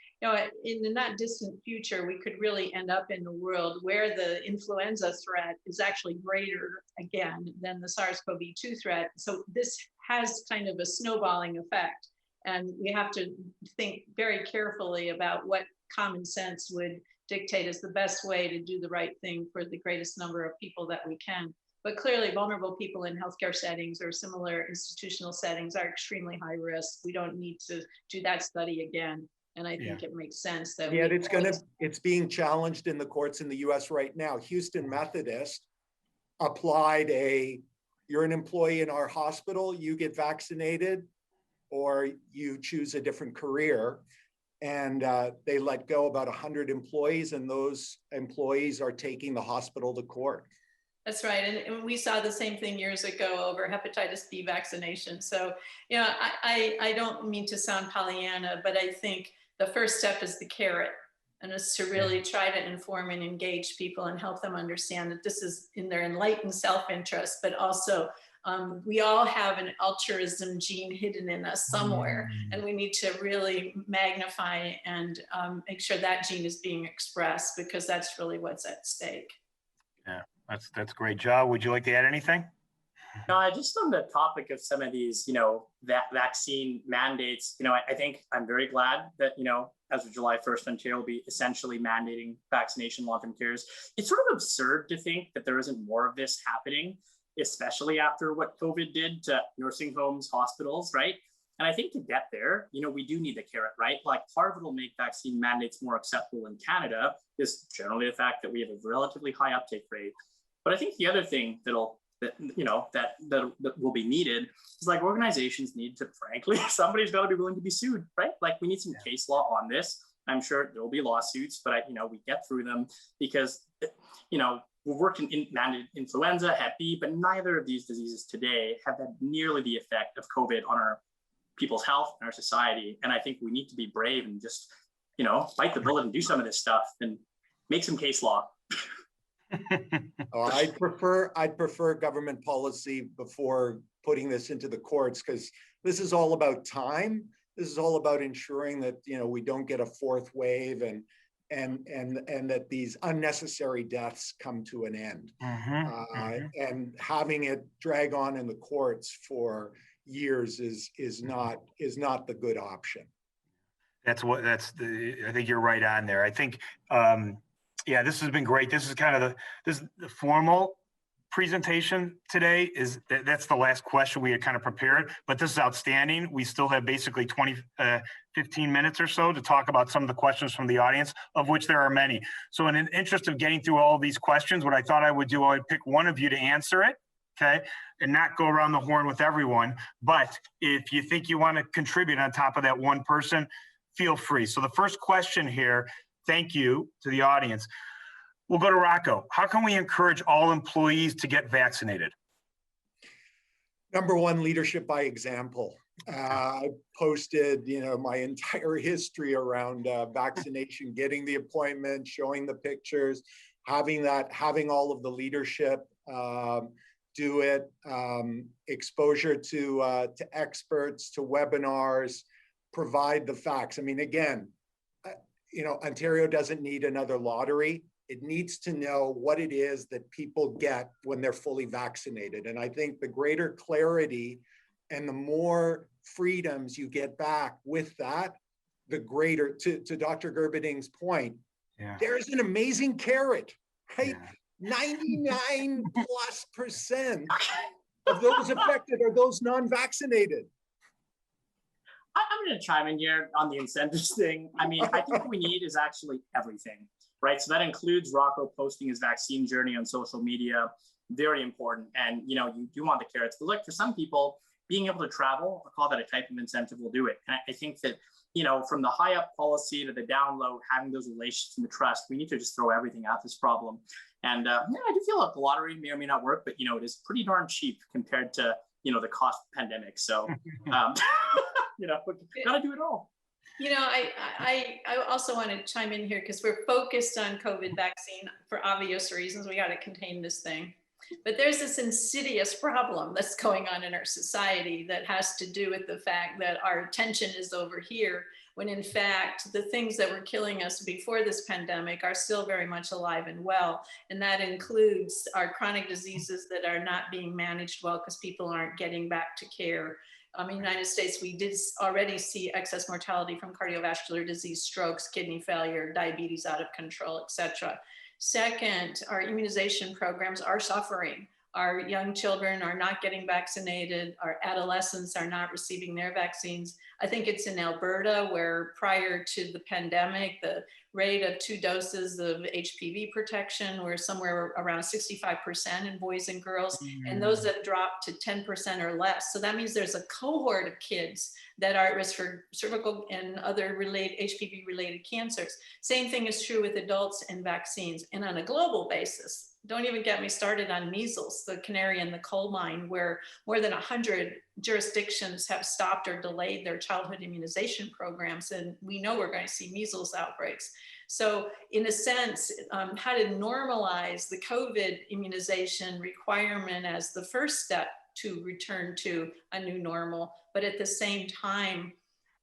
In the not distant future, we could really end up in a world where the influenza threat is actually greater again than the SARS-CoV-2 threat. So this has kind of a snowballing effect. And we have to think very carefully about what common sense would dictate as the best way to do the right thing for the greatest number of people that we can. But clearly, vulnerable people in healthcare settings or similar institutional settings are extremely high risk. We don't need to do that study again. And I think it makes sense that it's being challenged in the courts in the US right now. Houston Methodist applied you're an employee in our hospital, you get vaccinated, or you choose a different career. And they let go about 100 employees, and those employees are taking the hospital to court. That's right. And we saw the same thing years ago over hepatitis B vaccination. So, I don't mean to sound Pollyanna, but I think the first step is the carrot, and it's to really try to inform and engage people and help them understand that this is in their enlightened self-interest, but also we all have an altruism gene hidden in us somewhere, and we need to really magnify and make sure that gene is being expressed, because that's really what's at stake. Yeah, that's great. Joe, would you like to add anything? No, just on the topic of some of these, that vaccine mandates, I think I'm very glad that, as of July 1st, Ontario will be essentially mandating vaccination long-term cares. It's sort of absurd to think that there isn't more of this happening, especially after what COVID did to nursing homes, hospitals, right? And I think to get there, we do need the carrot, right? Like, part of it will make vaccine mandates more acceptable in Canada is generally the fact that we have a relatively high uptake rate. But I think the other thing that will be needed is, like, organizations need to, frankly, somebody's got to be willing to be sued, right? Like, we need some case law on this. I'm sure there will be lawsuits, but we get through them because, we're working in mandated influenza, Hep B, but neither of these diseases today have had nearly the effect of COVID on our people's health and our society. And I think we need to be brave and just, bite the bullet and do some of this stuff and make some case law. I'd prefer government policy before putting this into the courts, because this is all about time. This is all about ensuring that we don't get a fourth wave and that these unnecessary deaths come to an end. And having it drag on in the courts for years is not the good option. I think you're right on there. I think this has been great. This is kind of the formal presentation today is that's the last question we had kind of prepared, but this is outstanding. We still have basically 15 minutes or so to talk about some of the questions from the audience, of which there are many. So in an interest of getting through all of these questions, what I thought I would do, I would pick one of you to answer it, okay, and not go around the horn with everyone. But if you think you want to contribute on top of that one person, feel free. So the first question here, thank you to the audience. We'll go to Rocco. How can we encourage all employees to get vaccinated? Number one, leadership by example. I posted, my entire history around vaccination, getting the appointment, showing the pictures, having all of the leadership do it, exposure to experts, to webinars, provide the facts. I mean, again, Ontario doesn't need another lottery. It needs to know what it is that people get when they're fully vaccinated. And I think the greater clarity and the more freedoms you get back with that, the greater, to Dr. Gerberding's point, there's an amazing carrot, right? 99+% of those affected are those non-vaccinated. I'm going to chime in here on the incentives thing. I mean, I think what we need is actually everything, right? So that includes Rocco posting his vaccine journey on social media, very important. And, you do want the carrots. But look, for some people, being able to travel, I'll call that a type of incentive, will do it. And I think that, from the high up policy to the down low, having those relationships and the trust, we need to just throw everything at this problem. And I do feel like the lottery may or may not work, but, it is pretty darn cheap compared to, the cost of the pandemic. So, gotta do it all. I also want to chime in here because we're focused on COVID vaccine for obvious reasons. We got to contain this thing. But there's this insidious problem that's going on in our society that has to do with the fact that our attention is over here, when in fact, the things that were killing us before this pandemic are still very much alive and well. And that includes our chronic diseases that are not being managed well because people aren't getting back to care. In the United States, we did already see excess mortality from cardiovascular disease, strokes, kidney failure, diabetes out of control, et cetera. Second, our immunization programs are suffering. Our young children are not getting vaccinated. Our adolescents are not receiving their vaccines. I think it's in Alberta where prior to the pandemic, the rate of 2 doses of HPV protection were somewhere around 65% in boys and girls, and those have dropped to 10% or less. So that means there's a cohort of kids that are at risk for cervical and other HPV-related cancers. Same thing is true with adults and vaccines. And on a global basis, don't even get me started on measles, the canary in the coal mine, where more than 100 jurisdictions have stopped or delayed their childhood immunization programs. And we know we're going to see measles outbreaks. So in a sense, how to normalize the COVID immunization requirement as the first step to return to a new normal. But at the same time,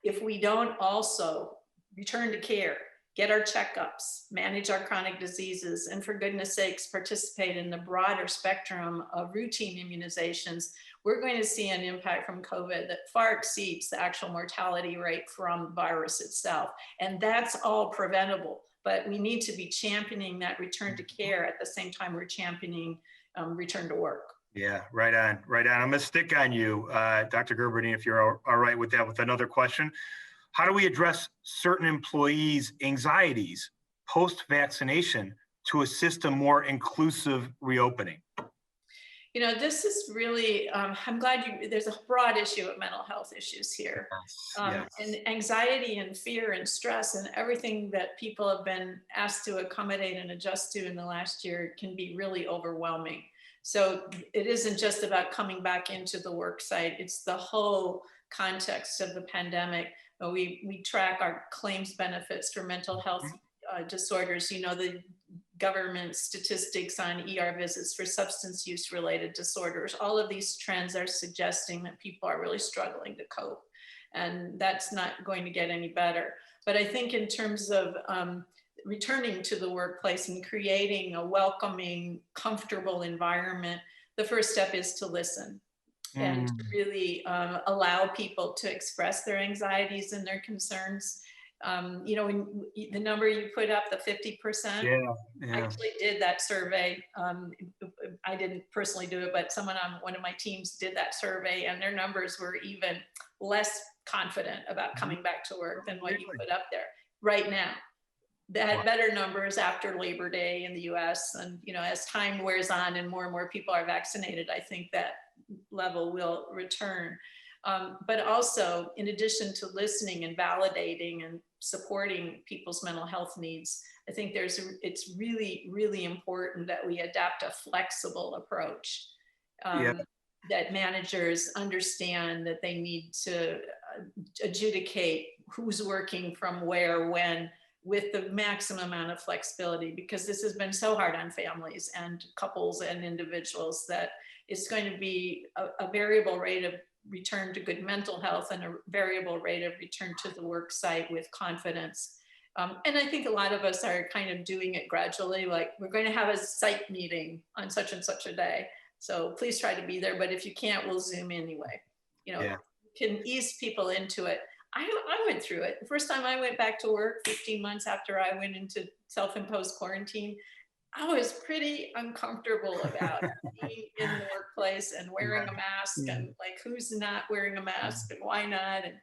if we don't also return to care, get our checkups, manage our chronic diseases, and for goodness sakes, participate in the broader spectrum of routine immunizations, we're going to see an impact from COVID that far exceeds the actual mortality rate from the virus itself. And that's all preventable, but we need to be championing that return to care at the same time we're championing return to work. Yeah, right on. I'm going to stick on you, Dr. Gerberding, if you're all right with that, with another question. How do we address certain employees' anxieties post-vaccination to assist a more inclusive reopening? This is really, I'm glad there's a broad issue of mental health issues here. Yes. And anxiety and fear and stress and everything that people have been asked to accommodate and adjust to in the last year can be really overwhelming. So it isn't just about coming back into the work site, it's the whole context of the pandemic. We track our claims benefits for mental health disorders. The government statistics on ER visits for substance use related disorders. All of these trends are suggesting that people are really struggling to cope. And that's not going to get any better. But I think in terms of returning to the workplace and creating a welcoming, comfortable environment, the first step is to listen. And really allow people to express their anxieties and their concerns. You know, when the number you put up, the 50%, I actually did that survey. I didn't personally do it, but someone on one of my teams did that survey, and their numbers were even less confident about coming back to work than what you put up there right now. They had better numbers after Labor Day in the US. And, you know, as time wears on and more people are vaccinated, I think that level will return. But also, in addition to listening and validating and supporting people's mental health needs, I think it's really, really important that we adapt a flexible approach. That managers understand that they need to adjudicate who's working from where, when, with the maximum amount of flexibility, because this has been so hard on families and couples and individuals that it's going to be a variable rate of return to good mental health and a variable rate of return to the work site with confidence. And I think a lot of us are kind of doing it gradually, like we're going to have a site meeting on such and such a day. So please try to be there, but if you can't, we'll Zoom anyway. You know, can ease people into it. I went through it. The first time I went back to work 15 months after I went into self-imposed quarantine, I was pretty uncomfortable about being in the workplace and wearing a mask and like who's not wearing a mask and why not, and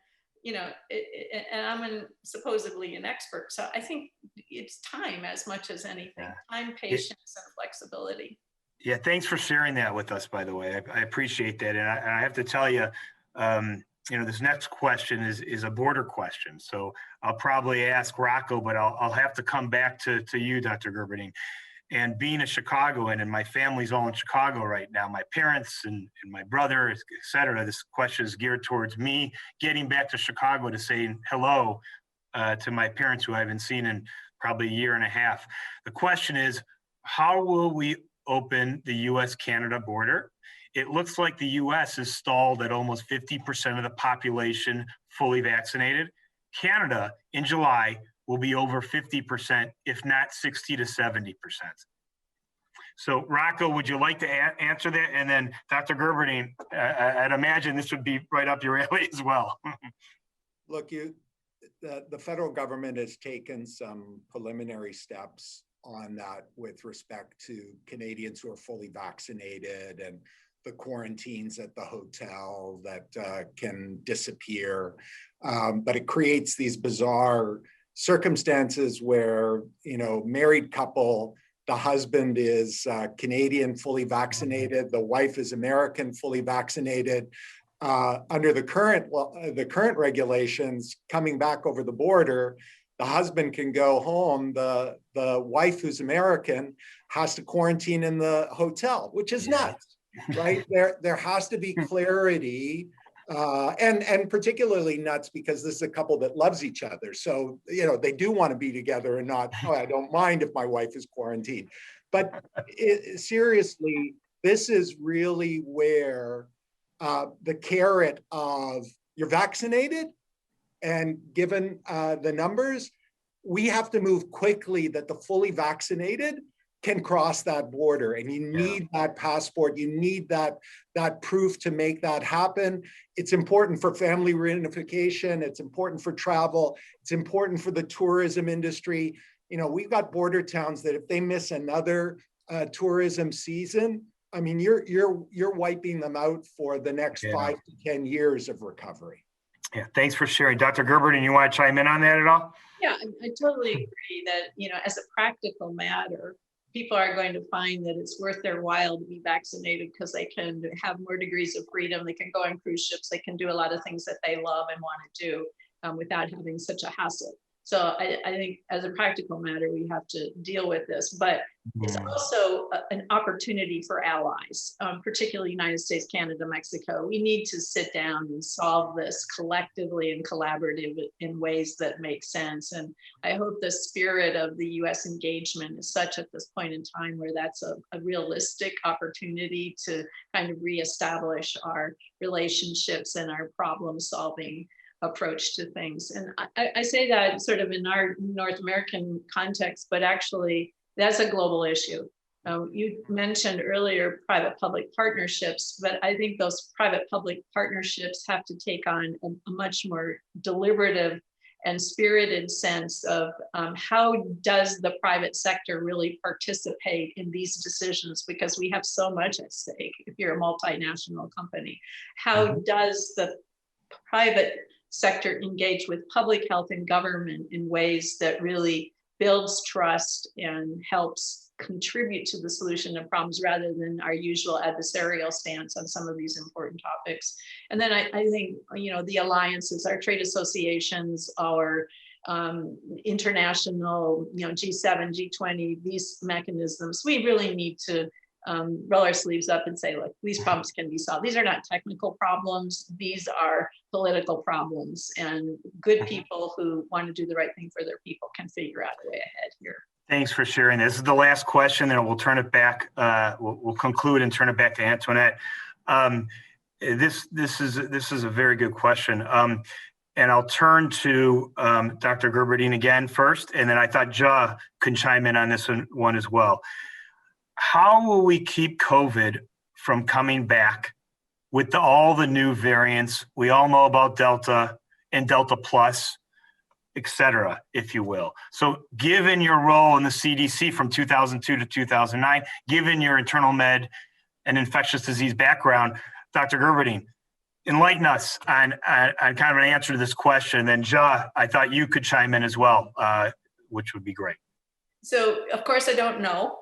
you know, and I'm supposedly an expert, so I think it's time as much as anything. Time, patience, and flexibility. Yeah, thanks for sharing that with us. By the way, I appreciate that, and I have to tell you. You know, this next question is a border question. So I'll probably ask Rocco, but I'll have to come back to you, Dr. Gerberding. And being a Chicagoan, and my family's all in Chicago right now, my parents and my brother, et cetera, this question is geared towards me getting back to Chicago to say hello to my parents who I haven't seen in probably a year and a half. The question is, how will we open the US-Canada border? It looks like the US is stalled at almost 50% of the population fully vaccinated. Canada in July will be over 50%, if not 60 to 70%. So Rocco, would you like to answer that? And then Dr. Gerberding, I'd imagine this would be right up your alley as well. Look, the federal government has taken some preliminary steps on that with respect to Canadians who are fully vaccinated and the quarantines at the hotel that can disappear. But it creates these bizarre circumstances where, you know, married couple, the husband is Canadian, fully vaccinated, the wife is American, fully vaccinated. Under the current regulations, coming back over the border, the husband can go home, the wife who's American has to quarantine in the hotel, which is nuts. Right? There has to be clarity, and particularly nuts because this is a couple that loves each other. So, you know, they do want to be together and not, oh, I don't mind if my wife is quarantined. But seriously, this is really where the carrot of you're vaccinated, and given the numbers, we have to move quickly that the fully vaccinated can cross that border, and you need that passport. You need that proof to make that happen. It's important for family reunification. It's important for travel. It's important for the tourism industry. You know, we've got border towns that if they miss another tourism season, I mean, you're wiping them out for the next 5 to 10 years of recovery. Yeah, thanks for sharing. Dr. Gerberding, you want to chime in on that at all? Yeah, I totally agree that, you know, as a practical matter, people are going to find that it's worth their while to be vaccinated because they can have more degrees of freedom. They can go on cruise ships. They can do a lot of things that they love and want to do without having such a hassle. So I think as a practical matter, we have to deal with this, but it's also an opportunity for allies, particularly United States, Canada, Mexico. We need to sit down and solve this collectively and collaboratively in ways that make sense. And I hope the spirit of the US engagement is such at this point in time where that's a realistic opportunity to kind of reestablish our relationships and our problem solving approach to things. And I say that sort of in our North American context, but actually that's a global issue. You mentioned earlier private-public partnerships, but I think those private-public partnerships have to take on a much more deliberative and spirited sense of how does the private sector really participate in these decisions, because we have so much at stake if you're a multinational company. How does the private sector engage with public health and government in ways that really builds trust and helps contribute to the solution of problems rather than our usual adversarial stance on some of these important topics. And then I think, you know, the alliances, our trade associations, our international, you know, G7, G20, these mechanisms, we really need to roll our sleeves up and say, look, these problems can be solved. These are not technical problems. These are political problems, and good people who want to do the right thing for their people can figure out a way ahead here. Thanks for sharing. This is the last question, then we'll turn it back. We'll conclude and turn it back to Antoinette. This is a very good question. And I'll turn to Dr. Gerberding again first, and then I thought Ja could chime in on this one as well. How will we keep COVID from coming back with all the new variants? We all know about Delta and Delta Plus, et cetera, if you will. So given your role in the CDC from 2002 to 2009, given your internal med and infectious disease background, Dr. Gerberding, enlighten us on kind of an answer to this question. Then Ja, I thought you could chime in as well, which would be great. So of course I don't know.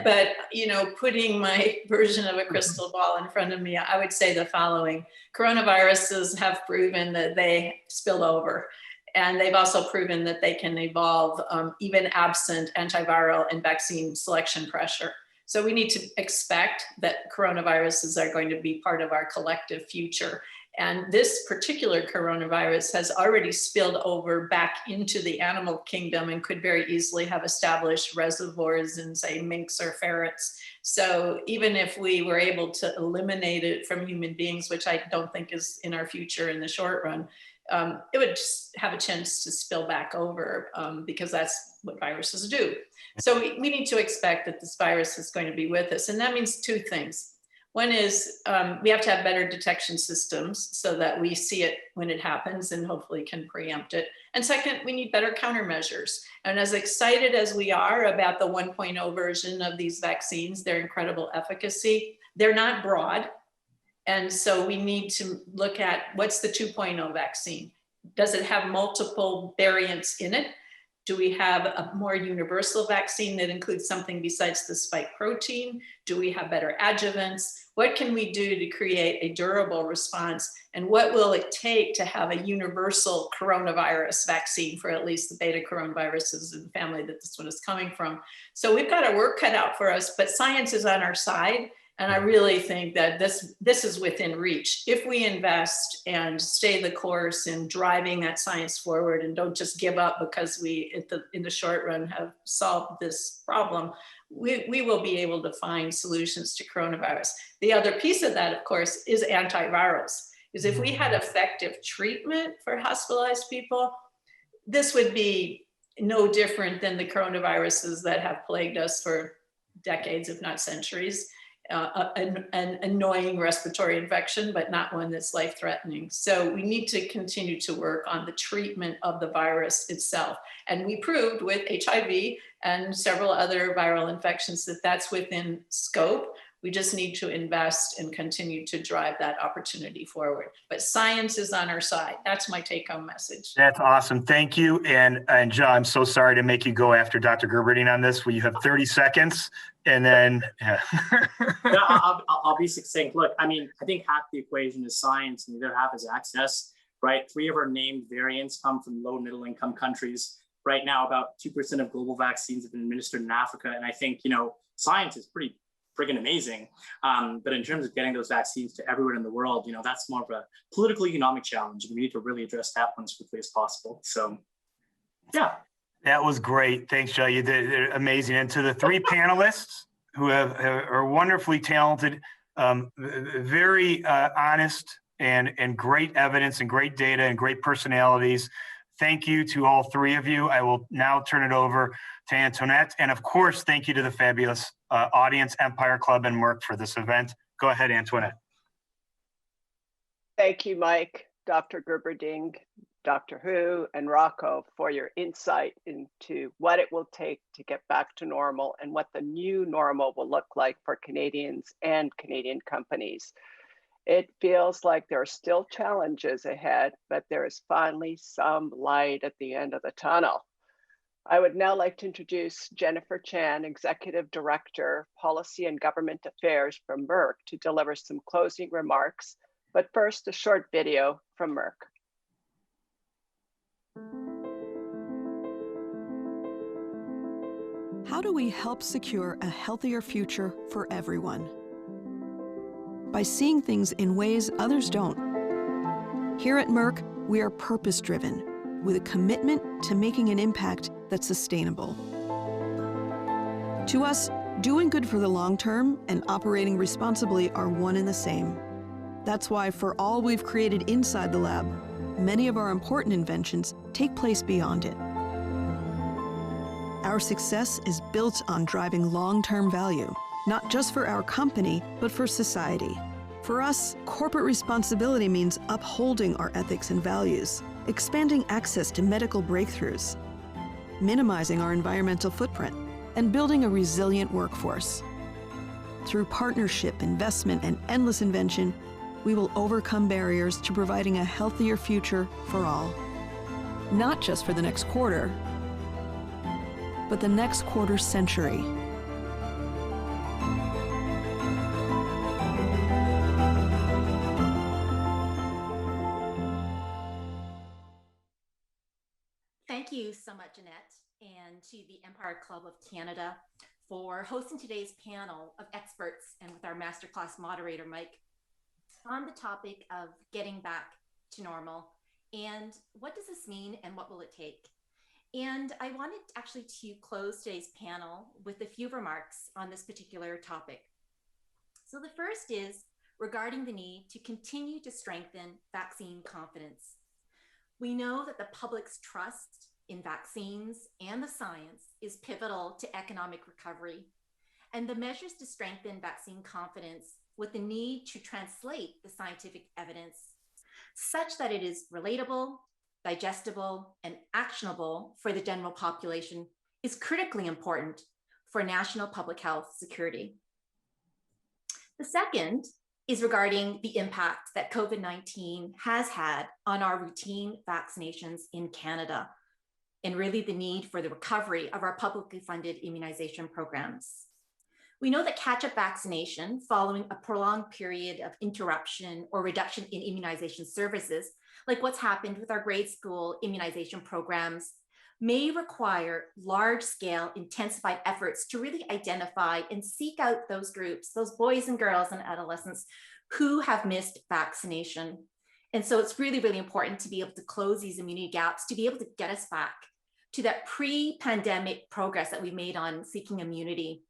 But, you know, putting my version of a crystal ball in front of me, I would say the following. Coronaviruses have proven that they spill over, and they've also proven that they can evolve even absent antiviral and vaccine selection pressure. So we need to expect that coronaviruses are going to be part of our collective future. And this particular coronavirus has already spilled over back into the animal kingdom and could very easily have established reservoirs in, say, minks or ferrets. So even if we were able to eliminate it from human beings, which I don't think is in our future in the short run, it would just have a chance to spill back over because that's what viruses do. So we need to expect that this virus is going to be with us. And that means two things. One is we have to have better detection systems so that we see it when it happens and hopefully can preempt it. And second, we need better countermeasures. And as excited as we are about the 1.0 version of these vaccines, their incredible efficacy, they're not broad. And so we need to look at what's the 2.0 vaccine. Does it have multiple variants in it? Do we have a more universal vaccine that includes something besides the spike protein? Do we have better adjuvants? What can we do to create a durable response? And what will it take to have a universal coronavirus vaccine for at least the beta coronaviruses in the family that this one is coming from? So we've got our work cut out for us, but science is on our side. And I really think that this is within reach. If we invest and stay the course in driving that science forward and don't just give up because we, in the short run, have solved this problem, we will be able to find solutions to coronavirus. The other piece of that, of course, is antivirals. Is if we had effective treatment for hospitalized people, this would be no different than the coronaviruses that have plagued us for decades, if not centuries. An annoying respiratory infection, but not one that's life-threatening. So we need to continue to work on the treatment of the virus itself. And we proved with HIV and several other viral infections that that's within scope. We just need to invest and continue to drive that opportunity forward. But science is on our side. That's my take-home message. That's awesome. Thank you. And John, I'm so sorry to make you go after Dr. Gerberding on this. Well, you have 30 seconds and then, yeah. No, I'll be succinct. Look, I mean, I think half the equation is science and the other half is access, right? 3 of our named variants come from low middle income countries. Right now, about 2% of global vaccines have been administered in Africa. And I think, you know, science is pretty friggin' amazing. But in terms of getting those vaccines to everyone in the world, you know, that's more of a political economic challenge. And we need to really address that one as quickly as possible. So, yeah. That was great. Thanks, Joe. You did amazing. And to the 3 panelists who are wonderfully talented, very honest and great evidence and great data and great personalities. Thank you to all 3 of you. I will now turn it over to Antoinette. And of course, thank you to the fabulous audience, Empire Club and Merck for this event. Go ahead, Antoinette. Thank you, Mike, Dr. Gerberding, Dr. Who, and Rocco for your insight into what it will take to get back to normal and what the new normal will look like for Canadians and Canadian companies. It feels like there are still challenges ahead, but there is finally some light at the end of the tunnel. I would now like to introduce Jennifer Chan, Executive Director, Policy and Government Affairs from Merck, to deliver some closing remarks. But first, a short video from Merck. How do we help secure a healthier future for everyone? By seeing things in ways others don't. Here at Merck, we are purpose-driven, with a commitment to making an impact that's sustainable. To us, doing good for the long term and operating responsibly are one and the same. That's why for all we've created inside the lab, many of our important inventions take place beyond it. Our success is built on driving long-term value, not just for our company, but for society. For us, corporate responsibility means upholding our ethics and values, expanding access to medical breakthroughs, minimizing our environmental footprint, and building a resilient workforce. Through partnership, investment, and endless invention, we will overcome barriers to providing a healthier future for all. Not just for the next quarter, but the next quarter century. Thank you so much, Annette, and to the Empire Club of Canada for hosting today's panel of experts and with our masterclass moderator, Mike, on the topic of getting back to normal and what does this mean and what will it take? And I wanted actually to close today's panel with a few remarks on this particular topic. So the first is regarding the need to continue to strengthen vaccine confidence. We know that the public's trust in vaccines and the science is pivotal to economic recovery, and the measures to strengthen vaccine confidence with the need to translate the scientific evidence such that it is relatable, digestible, and actionable for the general population is critically important for national public health security. The second is regarding the impact that COVID-19 has had on our routine vaccinations in Canada, and really the need for the recovery of our publicly funded immunization programs. We know that catch-up vaccination following a prolonged period of interruption or reduction in immunization services, like what's happened with our grade school immunization programs, may require large-scale intensified efforts to really identify and seek out those groups, those boys and girls and adolescents who have missed vaccination. And so it's really, really important to be able to close these immunity gaps, to be able to get us back to that pre-pandemic progress that we made on seeking immunity.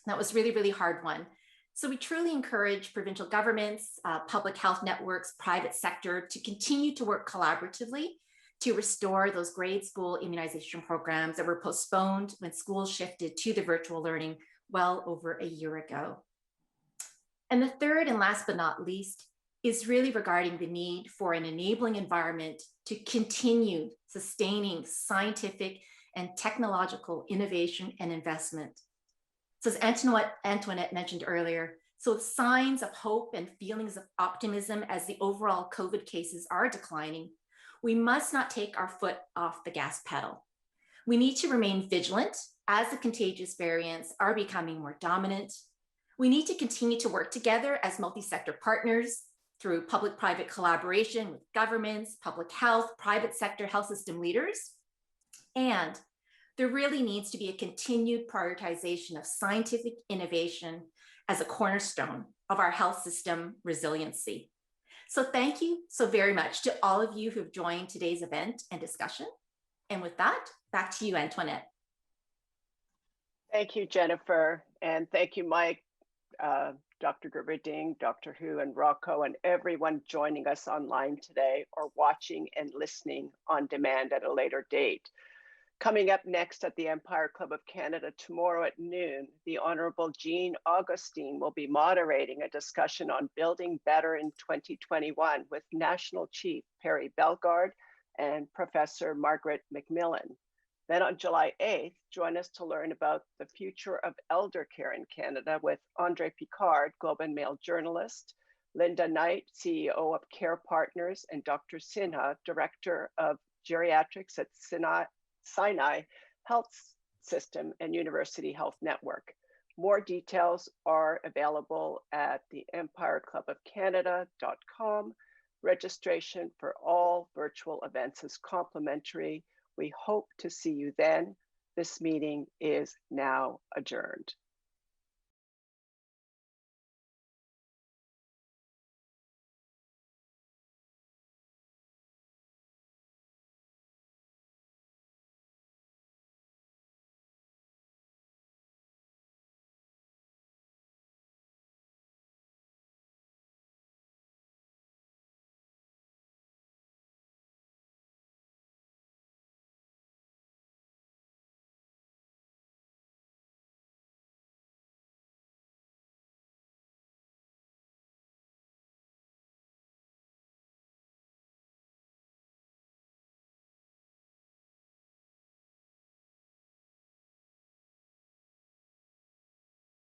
That was really, really hard one. So we truly encourage provincial governments, public health networks, private sector to continue to work collaboratively to restore those grade school immunization programs that were postponed when schools shifted to the virtual learning well over a year ago. And the third and last but not least is really regarding the need for an enabling environment to continue sustaining scientific and technological innovation and investment. So as Antoinette mentioned earlier, so signs of hope and feelings of optimism as the overall COVID cases are declining, we must not take our foot off the gas pedal. We need to remain vigilant as the contagious variants are becoming more dominant. We need to continue to work together as multi-sector partners through public-private collaboration with governments, public health, private sector health system leaders. And there really needs to be a continued prioritization of scientific innovation as a cornerstone of our health system resiliency. So thank you so very much to all of you who have joined today's event and discussion. And with that, back to you, Antoinette. Thank you, Jennifer. And thank you, Mike, Dr. Gerberding, Dr. Hu, and Rocco, and everyone joining us online today or watching and listening on demand at a later date. Coming up next at the Empire Club of Canada tomorrow at noon, the Honorable Jean Augustine will be moderating a discussion on building better in 2021 with National Chief Perry Bellegarde and Professor Margaret McMillan. Then on July 8th, join us to learn about the future of elder care in Canada with Andre Picard, Globe and Mail journalist, Linda Knight, CEO of Care Partners, and Dr. Sinha, Director of Geriatrics at Sinai Health System and University Health Network. More details are available at the empireclubofcanada.com. Registration for all virtual events is complimentary. We hope to see you then. This meeting is now adjourned.